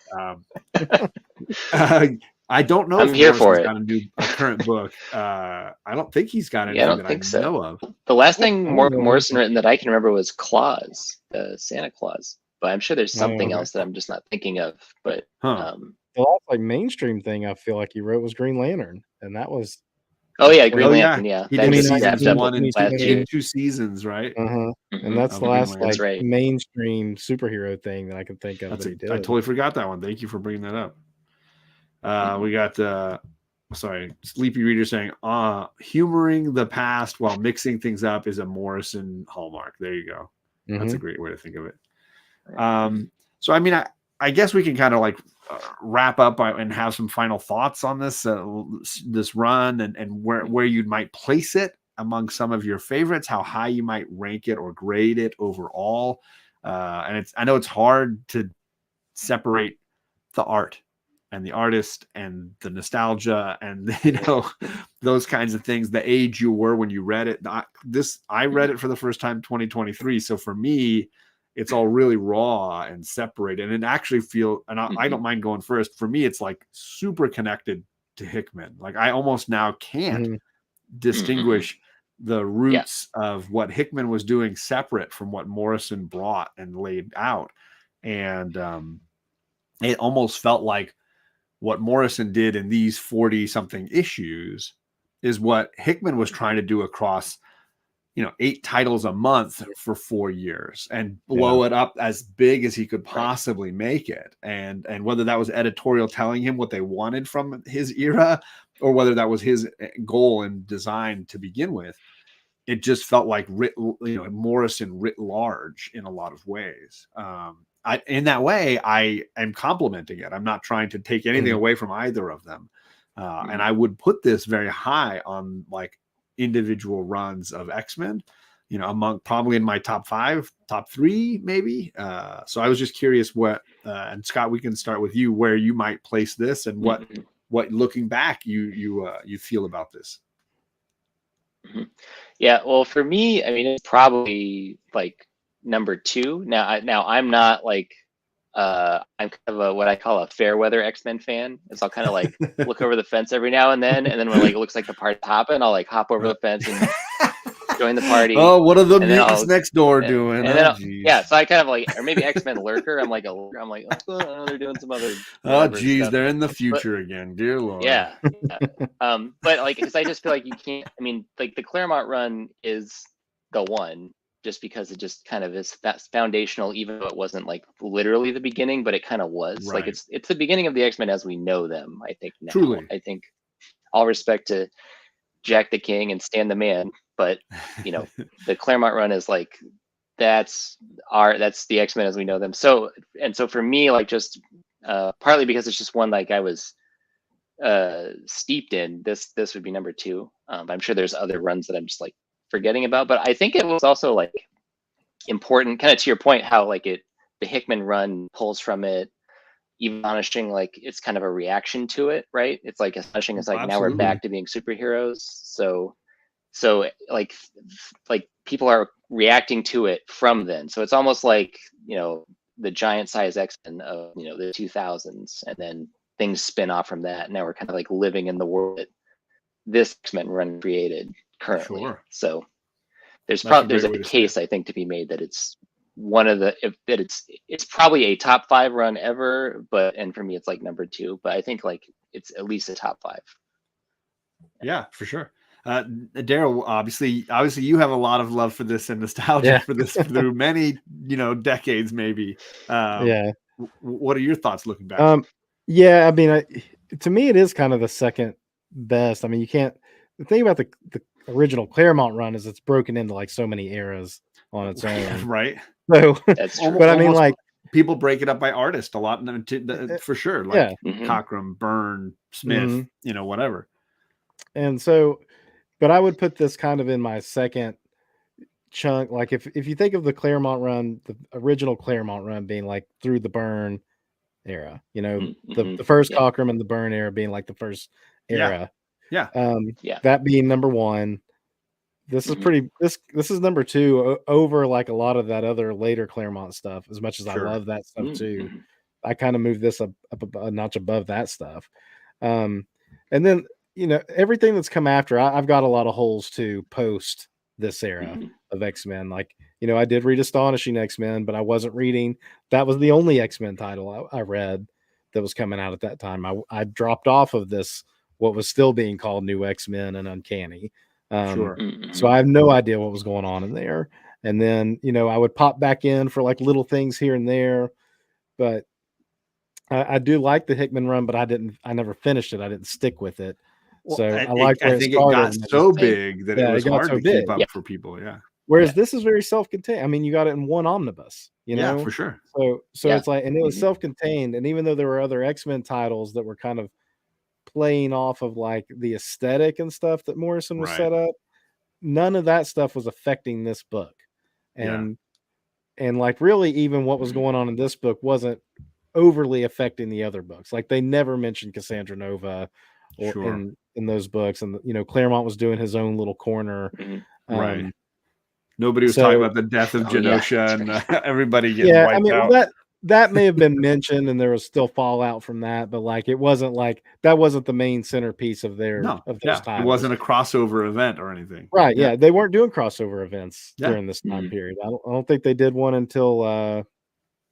that. I don't know. I'm here for it. Got a current book. I don't think he's got anything I know of. The last thing Morrison written that I can remember was Claus, Santa Claus. But I'm sure there's something else that I'm just not thinking of. But the last like mainstream thing I feel like he wrote was Green Lantern, and that was Green Lantern. Yeah, he did season 1 and 2 seasons, right? And that's the last like mainstream superhero thing that I can think of. I totally forgot that one. Thank you for bringing that up. We got Sleepy Reader saying humoring the past while mixing things up is a Morrison hallmark. There you go. That's a great way to think of it. So I mean, I guess we can kind of like wrap up and have some final thoughts on this this run and where you might place it among some of your favorites, how high you might rank it or grade it overall. And I know it's hard to separate the art and the artist and the nostalgia and those kinds of things, the age you were when you read it. I read it for the first time 2023, so for me it's all really raw and separated, and it actually I don't mind going first. For me, it's like super connected to Hickman. Like I almost now can't distinguish the roots of what Hickman was doing separate from what Morrison brought and laid out. And it almost felt like what Morrison did in these 40 something issues is what Hickman was trying to do across 8 titles a month for 4 years and blow it up as big as he could possibly make it. And whether that was editorial telling him what they wanted from his era or whether that was his goal and design to begin with, it just felt like Morrison writ large in a lot of ways. in that way, I am complimenting it. I'm not trying to take anything away from either of them. And I would put this very high on like individual runs of X-Men, among probably in my top 5, top 3, maybe. So I was just curious what, and Scott, we can start with you, where you might place this and what looking back you feel about this. Yeah, well, for me, I mean, it's probably like number 2. Now I'm not like I'm kind of what I call a fair weather X-Men fan. It's I'll kind of like look over the fence every now and then when like it looks like the party's hopping, I'll like hop over the fence and join the party. Oh, what are the mutants next door doing? And then yeah, so I kind of like, or maybe X-Men lurker. I'm like, oh, they're doing some other. Oh, geez, they're in the future again, dear Lord. Yeah. But like, because I just feel like you can't. I mean, like the Claremont run is the one, just because it just kind of is that's foundational, even though it wasn't like literally the beginning, but it kind of was. Right. Like it's the beginning of the X-Men as we know them. I think now. Truly. I think all respect to Jack the King and Stan the Man, but the Claremont run is like that's the X-Men as we know them. So for me, like just partly because it's just one like I was steeped in, this would be number 2. I'm sure there's other runs that I'm just like forgetting about, but I think it was also like important, kind of to your point, how like the Hickman run pulls from it. Even Astonishing, like it's kind of a reaction to it, right? It's like Astonishing is like Absolutely. now we're back to being superheroes. So like people are reacting to it from then. So it's almost like the giant size X-Men of the 2000s, and then things spin off from that. Now we're kind of like living in the world that this X-Men run created currently. Sure. So there's a case I think to be made that it's one of it's probably a top 5 run ever, and for me it's like number 2, but I think like it's at least a top 5. Yeah, for sure. Daryl, obviously you have a lot of love for this and nostalgia for this through many decades maybe. What are your thoughts looking back? I mean, to me it is kind of the second best. I mean, the thing about the original Claremont run is it's broken into like so many eras on its own. Right. So that's true. But I mean, like people break it up by artist a lot for sure. Like Cockrum, Byrne, Smith, whatever. And so, but I would put this kind of in my second chunk. Like if you think of the Claremont run, the original Claremont run being like through the Byrne era, the first Cockrum and the Byrne era being like the first era. Yeah. That being number 1. This is this is number 2 over like a lot of that other later Claremont stuff. As much as I love that stuff too, I kind of moved this up a notch above that stuff. And then everything that's come after, I've got a lot of holes too post this era of X-Men. Like I did read Astonishing X-Men, but I wasn't reading. That was the only X-Men title I read that was coming out at that time. I dropped off of this, what was still being called New X-Men and Uncanny. So I have no idea what was going on in there. And then, I would pop back in for like little things here and there, but I do like the Hickman run, but I never finished it. I didn't stick with it. Well, so I think it got so big that it was hard to keep up for people. Yeah. Whereas this is very self-contained. I mean, you got it in one omnibus, Yeah, for sure. So it's like, and it was self-contained. And even though there were other X-Men titles that were kind of playing off of like the aesthetic and stuff that Morrison was set up, none of that stuff was affecting this book. And like really even what was going on in this book wasn't overly affecting the other books. Like they never mentioned Cassandra Nova or in those books, and Claremont was doing his own little corner. Right. Nobody was talking about the death of Genosha and everybody getting wiped out. Well, that may have been mentioned, and there was still fallout from that, but like it wasn't like that wasn't the main centerpiece of those titles. It wasn't a crossover event or anything. Right. Yeah. They weren't doing crossover events during this time period. I don't think they did one until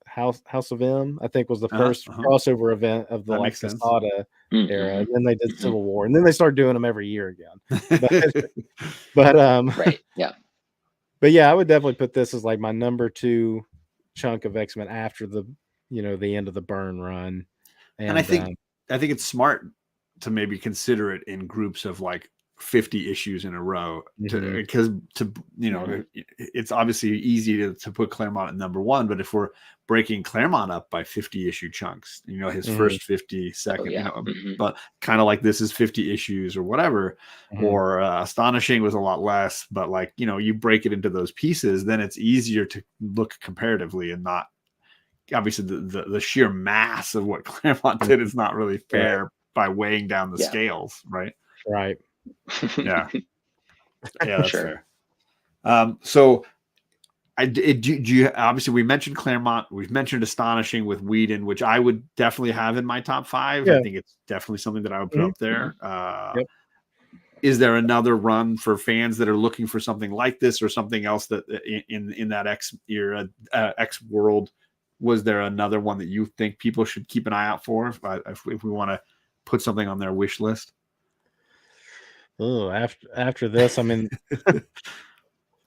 House of M, I think, was the first crossover event of the like Casada era. And then they did Civil War, and then they started doing them every year again. But But yeah, I would definitely put this as like my number 2 chunk of X-Men after the the end of the Byrne run. And I think it's smart to maybe consider it in groups of like 50 issues in a row Mhm. because it's obviously easy to put Claremont at number one, but if we're breaking Claremont up by 50 issue chunks, his Mhm. first 50, second, yeah. but kind of like this is 50 issues or whatever, Mhm. or Astonishing was a lot less, but like, you break it into those pieces, then it's easier to look comparatively and not obviously the sheer mass of what Claremont did is not really fair by weighing down the Yeah. scales, right? Right. Yeah. Yeah, that's Sure. fair. So do you obviously we mentioned Claremont, we've mentioned Astonishing with Whedon, which I would definitely have in my top 5. Yeah. I think it's definitely something that I would put up there. Yep. Is there another run for fans that are looking for something like this or something else that in that X era, X world? Was there another one that you think people should keep an eye out for if we want to put something on their wish list? Oh, after this, I mean,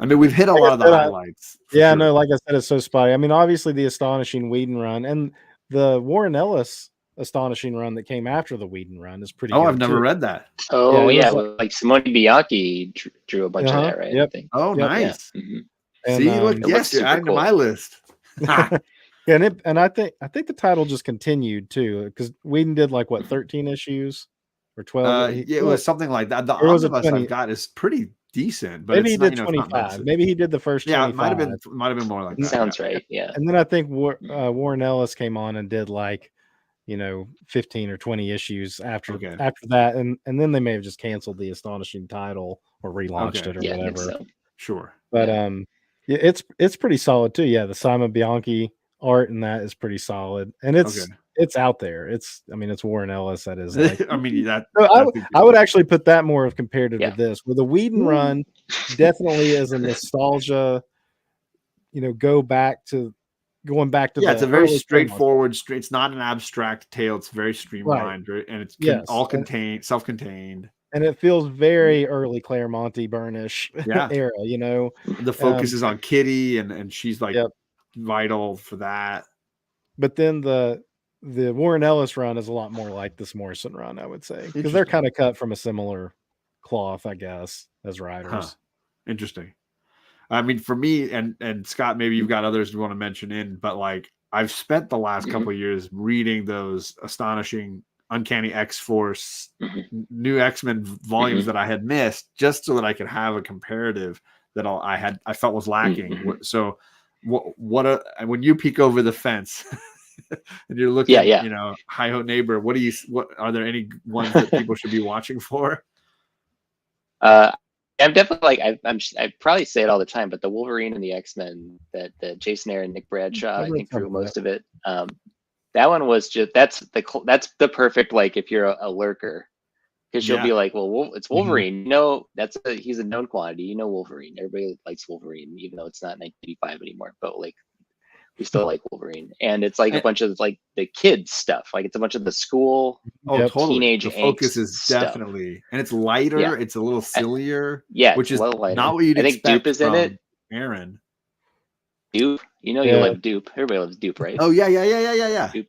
I mean, we've hit a like lot I of the said, highlights. yeah, Sure. no, like I said, it's so spotty. I mean, obviously the Astonishing Whedon run and the Warren Ellis Astonishing run that came after the Whedon run is pretty Oh, good I've never too. read that. Oh, it yeah. was Like Simone Bianchi drew a bunch of that, right? Yep. I think. Oh, Yep. nice. Yeah. Mhm. And See, look, It yes, looks you're super adding to cool. my list. and I think the title just continued too, because Whedon did like what 13 issues or 12. Yeah, it was something like that. The Or was it omnibus 20? I've got is pretty decent, but Maybe it's he not, did it's not 25. massive. Maybe he did the first Yeah, 25. it might have been more like that. Sounds right. Yeah. And then I think Warren Ellis came on and did like 15 or 20 issues after that, and then they may have just canceled the Astonishing title or relaunched it or Yeah, I think whatever. so. Sure. But yeah, it's pretty solid too. Yeah, the Simon Bianchi art and that is pretty solid, and it's out there. It's Warren Ellis. That is like I mean that. So I would actually put that more of comparative Yeah. to this, where the Whedon run definitely is a nostalgia. Going back to it's a the very early straightforward. It's not an abstract tale. It's very streamlined, right? And it's all contained, self-contained. And it feels very early Claremonty Burnish Yeah. era, The focus is on Kitty, and she's like vital for that. But then the Warren Ellis run is a lot more like this Morrison run, I would say, because they're kind of cut from a similar cloth, I guess, as writers. Interesting. I mean, for me and Scott, maybe you've got others you want to mention in, but like I've spent the last couple of years reading those Astonishing, Uncanny X-Force, new X-Men volumes that I had missed, just so that I could have a comparative that I felt was lacking. So when you peek over the fence and you're looking, Hi-Ho Neighbor, what are there any ones that people should be watching for? I'm definitely I probably say it all the time, but the Wolverine and the X-Men that Jason Aaron, Nick Bradshaw, I think drew most of it. That one was just that's the perfect, like, if you're a lurker, because you'll be like, well, it's Wolverine. He's a known quantity. Wolverine. Everybody likes Wolverine, even though it's not 1985 anymore. But like, we still like Wolverine, and it's like a bunch of like the kids stuff. Like, it's a bunch of the school, totally. Teenage the focus angst is definitely, and it's lighter. Yeah. It's a little sillier. Which is not what you'd expect. Dupe is in it. Aaron. Dupe, you love Dupe. Everybody loves Dupe, right? Oh yeah. Dupe.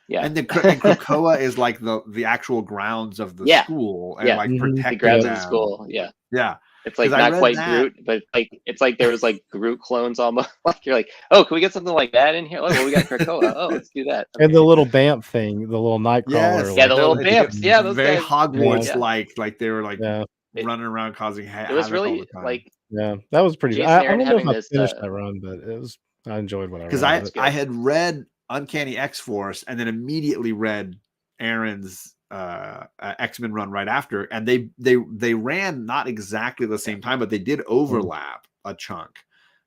Yeah. And Krakoa is like the actual grounds of the school, and like protecting the grounds them. of the school. Yeah. It's like 'Cause not quite Groot, but it's like there was like Groot clones almost. Like, you're like, oh, can we get something like that in here? Oh, well, we got Krakoa. Oh, let's do that. Okay. And the little Bamf thing, the little Nightcrawler. Yeah, the little Bamfs. Yeah, those very guys. Hogwarts like they were like running around causing havoc. It was really like that was pretty. I don't know if I finished that run, but I enjoyed what I read. Because I had read Uncanny X-Force and then immediately read Aaron's X-Men run right after, and they ran not exactly the same time, but they did overlap a chunk,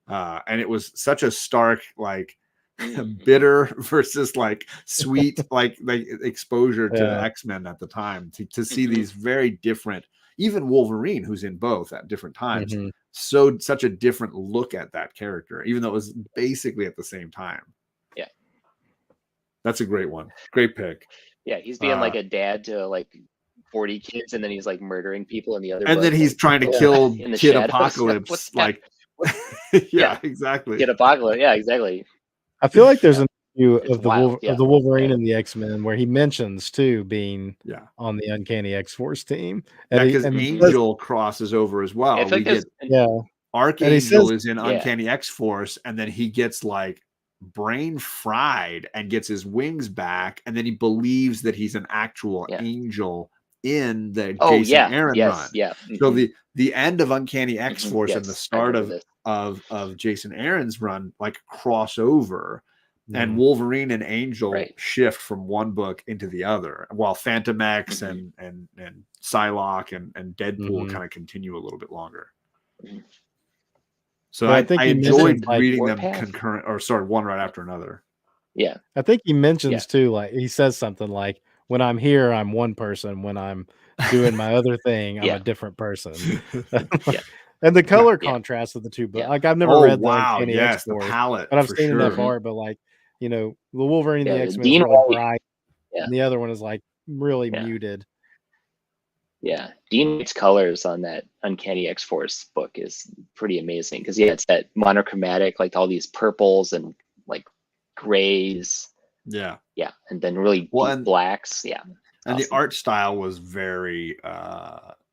and it was such a stark, like, bitter versus like sweet like exposure to the X-Men at the time to see these very different, even Wolverine, who's in both at different times, such a different look at that character, even though it was basically at the same time. That's a great one. Great pick. Yeah, he's being like a dad to like 40 kids, and then he's like murdering people in the other. And then he's trying to kill Kid Apocalypse. Like, exactly. Kid Apocalypse. Yeah, exactly. I feel like there's issue It's of the wild, of the Wolverine yeah. and the X-Men where he mentions too being Yeah. on the Uncanny X-Force team. Yeah, And because he says, Angel crosses over as I well. feel We like there's get yeah, and he Archangel says, is in Yeah. Uncanny X-Force, and then he gets like brain fried and gets his wings back, and then he believes that he's an actual Yeah. angel in the Oh Jason yeah, Aaron yes, run. yeah. So mhm, the end of Uncanny X-Force and the Yes, I start remember this. of Jason Aaron's run like cross over, and Wolverine and Angel Right. shift from one book into the other, while Phantom X Mhm. and Psylocke and Deadpool Mhm. kind of continue a little bit longer. Mhm. So But I I think he enjoyed mentions, like, reading them Warpath. concurrent, or sorry, one right after another. Yeah. I think he Yeah. mentions too, like he says something like, "When I'm here, I'm one person. When I'm doing my other thing, I'm Yeah. a different person." Yeah. And the color Yeah. contrast of the two books, Yeah. like I've never Oh read the wow, Uncanny yes, the X-Force, palette but I've for seen enough sure. art. But like, the Wolverine and Yeah, the the X-Men is Dean really White. bright, Yeah. and the other one is like really Yeah. muted. Yeah. Dean White's colors on that Uncanny X-Force book is pretty amazing because it's that monochromatic, like all these purples and like grays. Yeah. Yeah. And then really Well, deep and blacks. Yeah. the Awesome. art style was very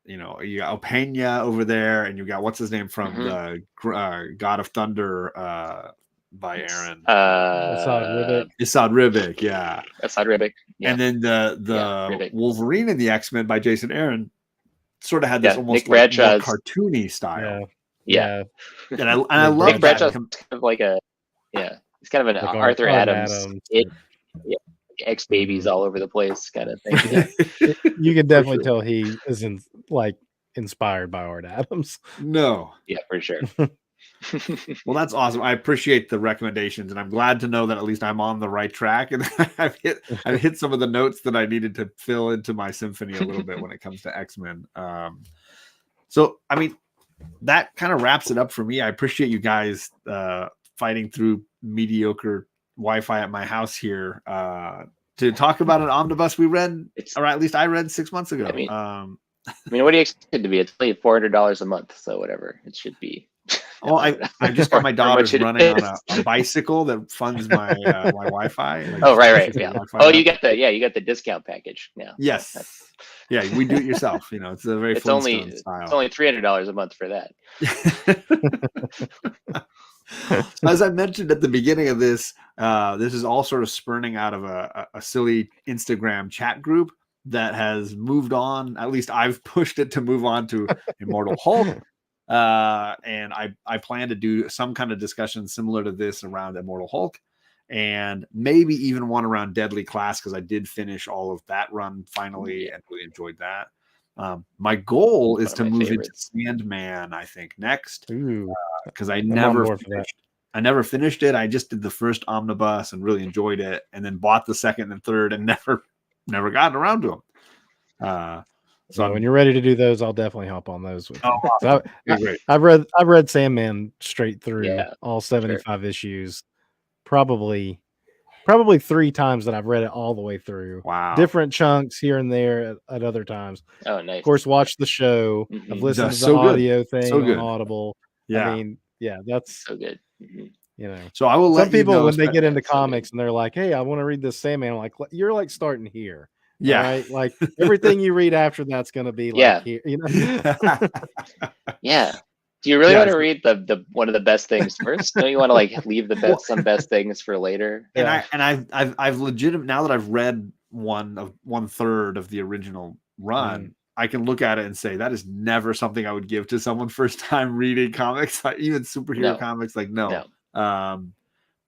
you got Opena over there, and you got what's his name from Mhm. the God of Thunder by Aaron. Assad Ribic. Assad Ribic, yeah. Assad Ribic. Yeah. And then the Ribic. Wolverine and the X-Men by Jason Aaron sort of had this Yeah, almost Nick like more Bradshaw's. cartoony style. Yeah. Yeah. And I Nick love Nick that. Bradshaw's kind of like he's kind of an Like Arthur Art Adams, Adams. X babies Mhm. all over the place kind of thing. Yeah. You can For definitely sure. tell he is inspired by Art Adams. No. Yeah, for sure. Well, that's awesome. I appreciate the recommendations, and I'm glad to know that at least I'm on the right track, and I've hit some of the notes that I needed to fill into my symphony a little bit when it comes to X-Men. So I mean, that kind of wraps it up for me. I appreciate you guys fighting through mediocre Wi-Fi at my house here to talk about an omnibus we read, or at least I read 6 months ago. I mean, what do you expect it to be? It's only $400 a month, so whatever it should be. Well, I just got my daughters running on a bicycle that funds my my Wi-Fi. Like, oh, right, yeah. Wi-Fi Oh, app. you got the discount package now. Yes, yeah, we do it yourself. It's a very Flintstone style. It's only $300 a month for that. As I mentioned at the beginning of this, this is all sort of spurning out of a silly Instagram chat group that has moved on. At least I've pushed it to move on to Immortal Hulk. And I plan to do some kind of discussion similar to this around Immortal Hulk, and maybe even one around Deadly Class, because I did finish all of that run finally and really enjoyed that. My goal is to move into Sandman, I think, next, because I never finished it. I just did the first omnibus and really enjoyed it, and then bought the second and third and never gotten around to them. So when you're ready to do those, I'll definitely hop on those with you. Awesome. Great. I've read Sandman straight through, all 75 sure. issues, probably 3 times that I've read it all the way through. Wow. Different chunks here and there at other times. Oh, nice. Of course, watch the show. Mm-hmm. I've listened to the so audio thing so on Audible. Yeah. I mean, yeah, that's so good. Mm-hmm. So I will let some people you know, when they get into comics and they're like, "Hey, I want to read this Sandman." I'm like, "You're like starting here." Yeah. Right? Like everything you read after that's going to be like here, Yeah. Do you really want to read the one of the best things first? Don't you want to like leave some best things for later? And I've legitimate, now that I've read one third of the original run, I can look at it and say that is never something I would give to someone first time reading comics, even superhero comics. Like no.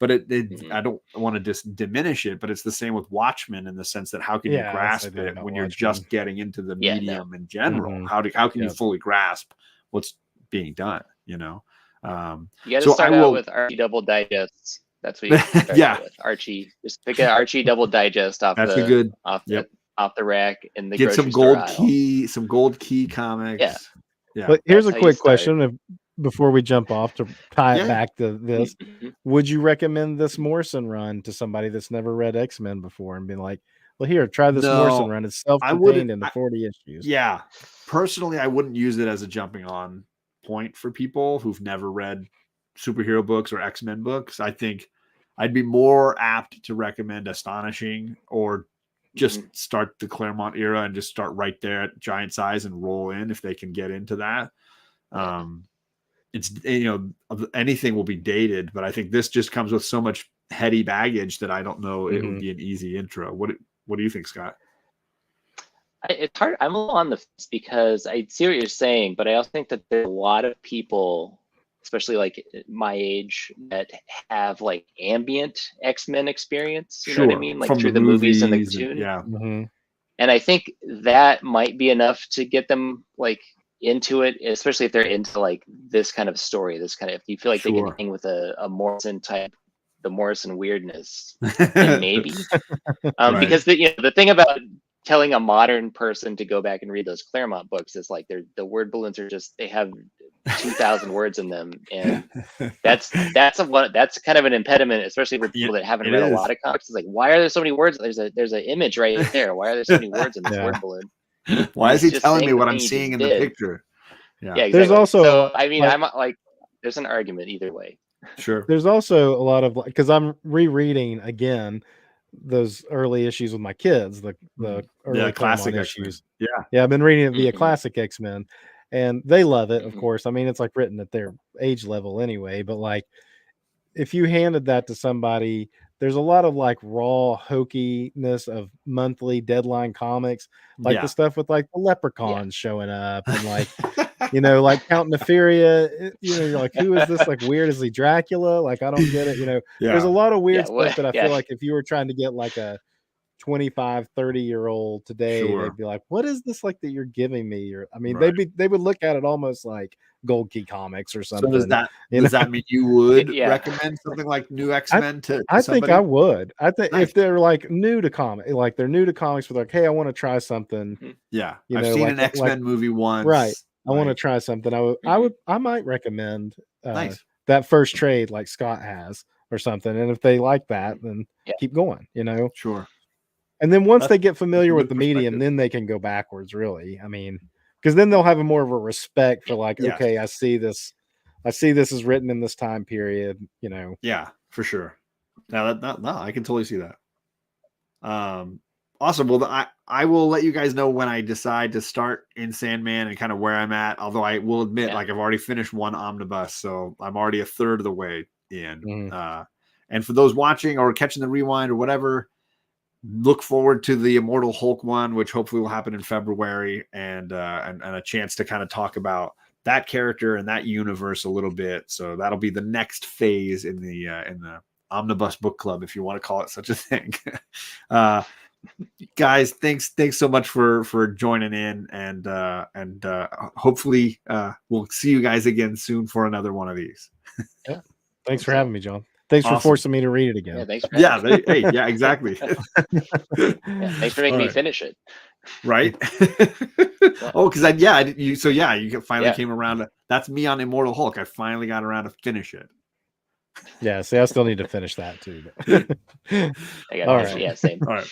But I don't want to just diminish it, but it's the same with Watchmen in the sense that how can you grasp it when you're just getting into the medium in general? How can you fully grasp what's being done? You got to start out with Archie Double Digests. That's what you start out with. Archie, just pick an Archie Double Digest off the rack in the get grocery some store gold key comics. Yeah. But here's a quick question before we jump off to tie it back to this. Would you recommend this Morrison run to somebody that's never read X-Men before and been like, well, here, try this Morrison run. It's self-contained in the 40 issues. Yeah. Personally, I wouldn't use it as a jumping on point for people who've never read superhero books or X-Men books. I think I'd be more apt to recommend Astonishing or just start the Claremont era and just start right there at giant size and roll in if they can get into that. It's, anything will be dated, but I think this just comes with so much heady baggage that I don't know it would be an easy intro. What do you think, Scott? It's hard. I'm a little on the fence because I see what you're saying, but I also think that there are a lot of people, especially like my age, that have like ambient X-Men experience. You know what I mean? Like from through the movies and the cartoon. Yeah. And I think that might be enough to get them like into it, especially if they're into like this kind of story, this kind of, if you feel like they can hang with a Morrison type, the Morrison weirdness, then maybe. Because the thing about telling a modern person to go back and read those Claremont books is like the word balloons are just, they have 2,000 words in them, and that's kind of an impediment, especially for people that haven't read a lot of comics. It's like, why are there so many words? There's an image right there. Why are there so many words in this word balloon? Why is he telling me what I'm seeing in the picture? Yeah, exactly. There's also, so I mean, I'm like, there's an argument either way. Sure. There's also a lot of, because I'm rereading again those early issues with my kids, the early classic issues. Yeah, I've been reading it via classic X-Men, and they love it, of course. I mean, it's like written at their age level anyway, but like if you handed that to somebody, there's a lot of like raw hokiness of monthly deadline comics, like the stuff with like the leprechauns showing up and like like Count Nefaria, you're like, who is this like weird? Is he Dracula? Like, I don't get it. There's a lot of weird stuff that I feel like if you were trying to get like a 25, 30-year-old today, they'd be like, what is this like that you're giving me? Or I mean, they would look at it almost like Gold Key Comics or something. So does that mean you would recommend something like New X-Men to I somebody? think I would. I think if they're like new to comics, like they're new to comics, with like, hey, I want to try something. Yeah, I've seen an X-Men movie once. Right. I want to try something. I might recommend that first trade like Scott has or something. And if they like that, then keep going, Sure. And then once they get familiar with the medium, then they can go backwards, really. I mean, because then they'll have more of a respect for like, okay, I see this is written in this time period, Yeah, for sure. Now I can totally see that. Awesome. Well, I will let you guys know when I decide to start in Sandman and kind of where I'm at. Although I will admit, like, I've already finished one omnibus, so I'm already a third of the way in. And for those watching or catching the rewind or whatever, look forward to the Immortal Hulk one, which hopefully will happen in February, and a chance to kind of talk about that character and that universe a little bit. So that'll be the next phase in the Omnibus Book Club, if you want to call it such a thing. Guys, thanks so much for joining in, and hopefully we'll see you guys again soon for another one of these. Thanks for having me, John. Thanks for forcing me to read it again. Yeah, thanks for exactly. Thanks for making me finish it. Right? Oh, because you finally came around. That's me on Immortal Hulk. I finally got around to finish it. Yeah, see, I still need to finish that too. I got yeah, same. All right.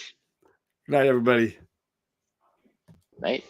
Good night, everybody. Night.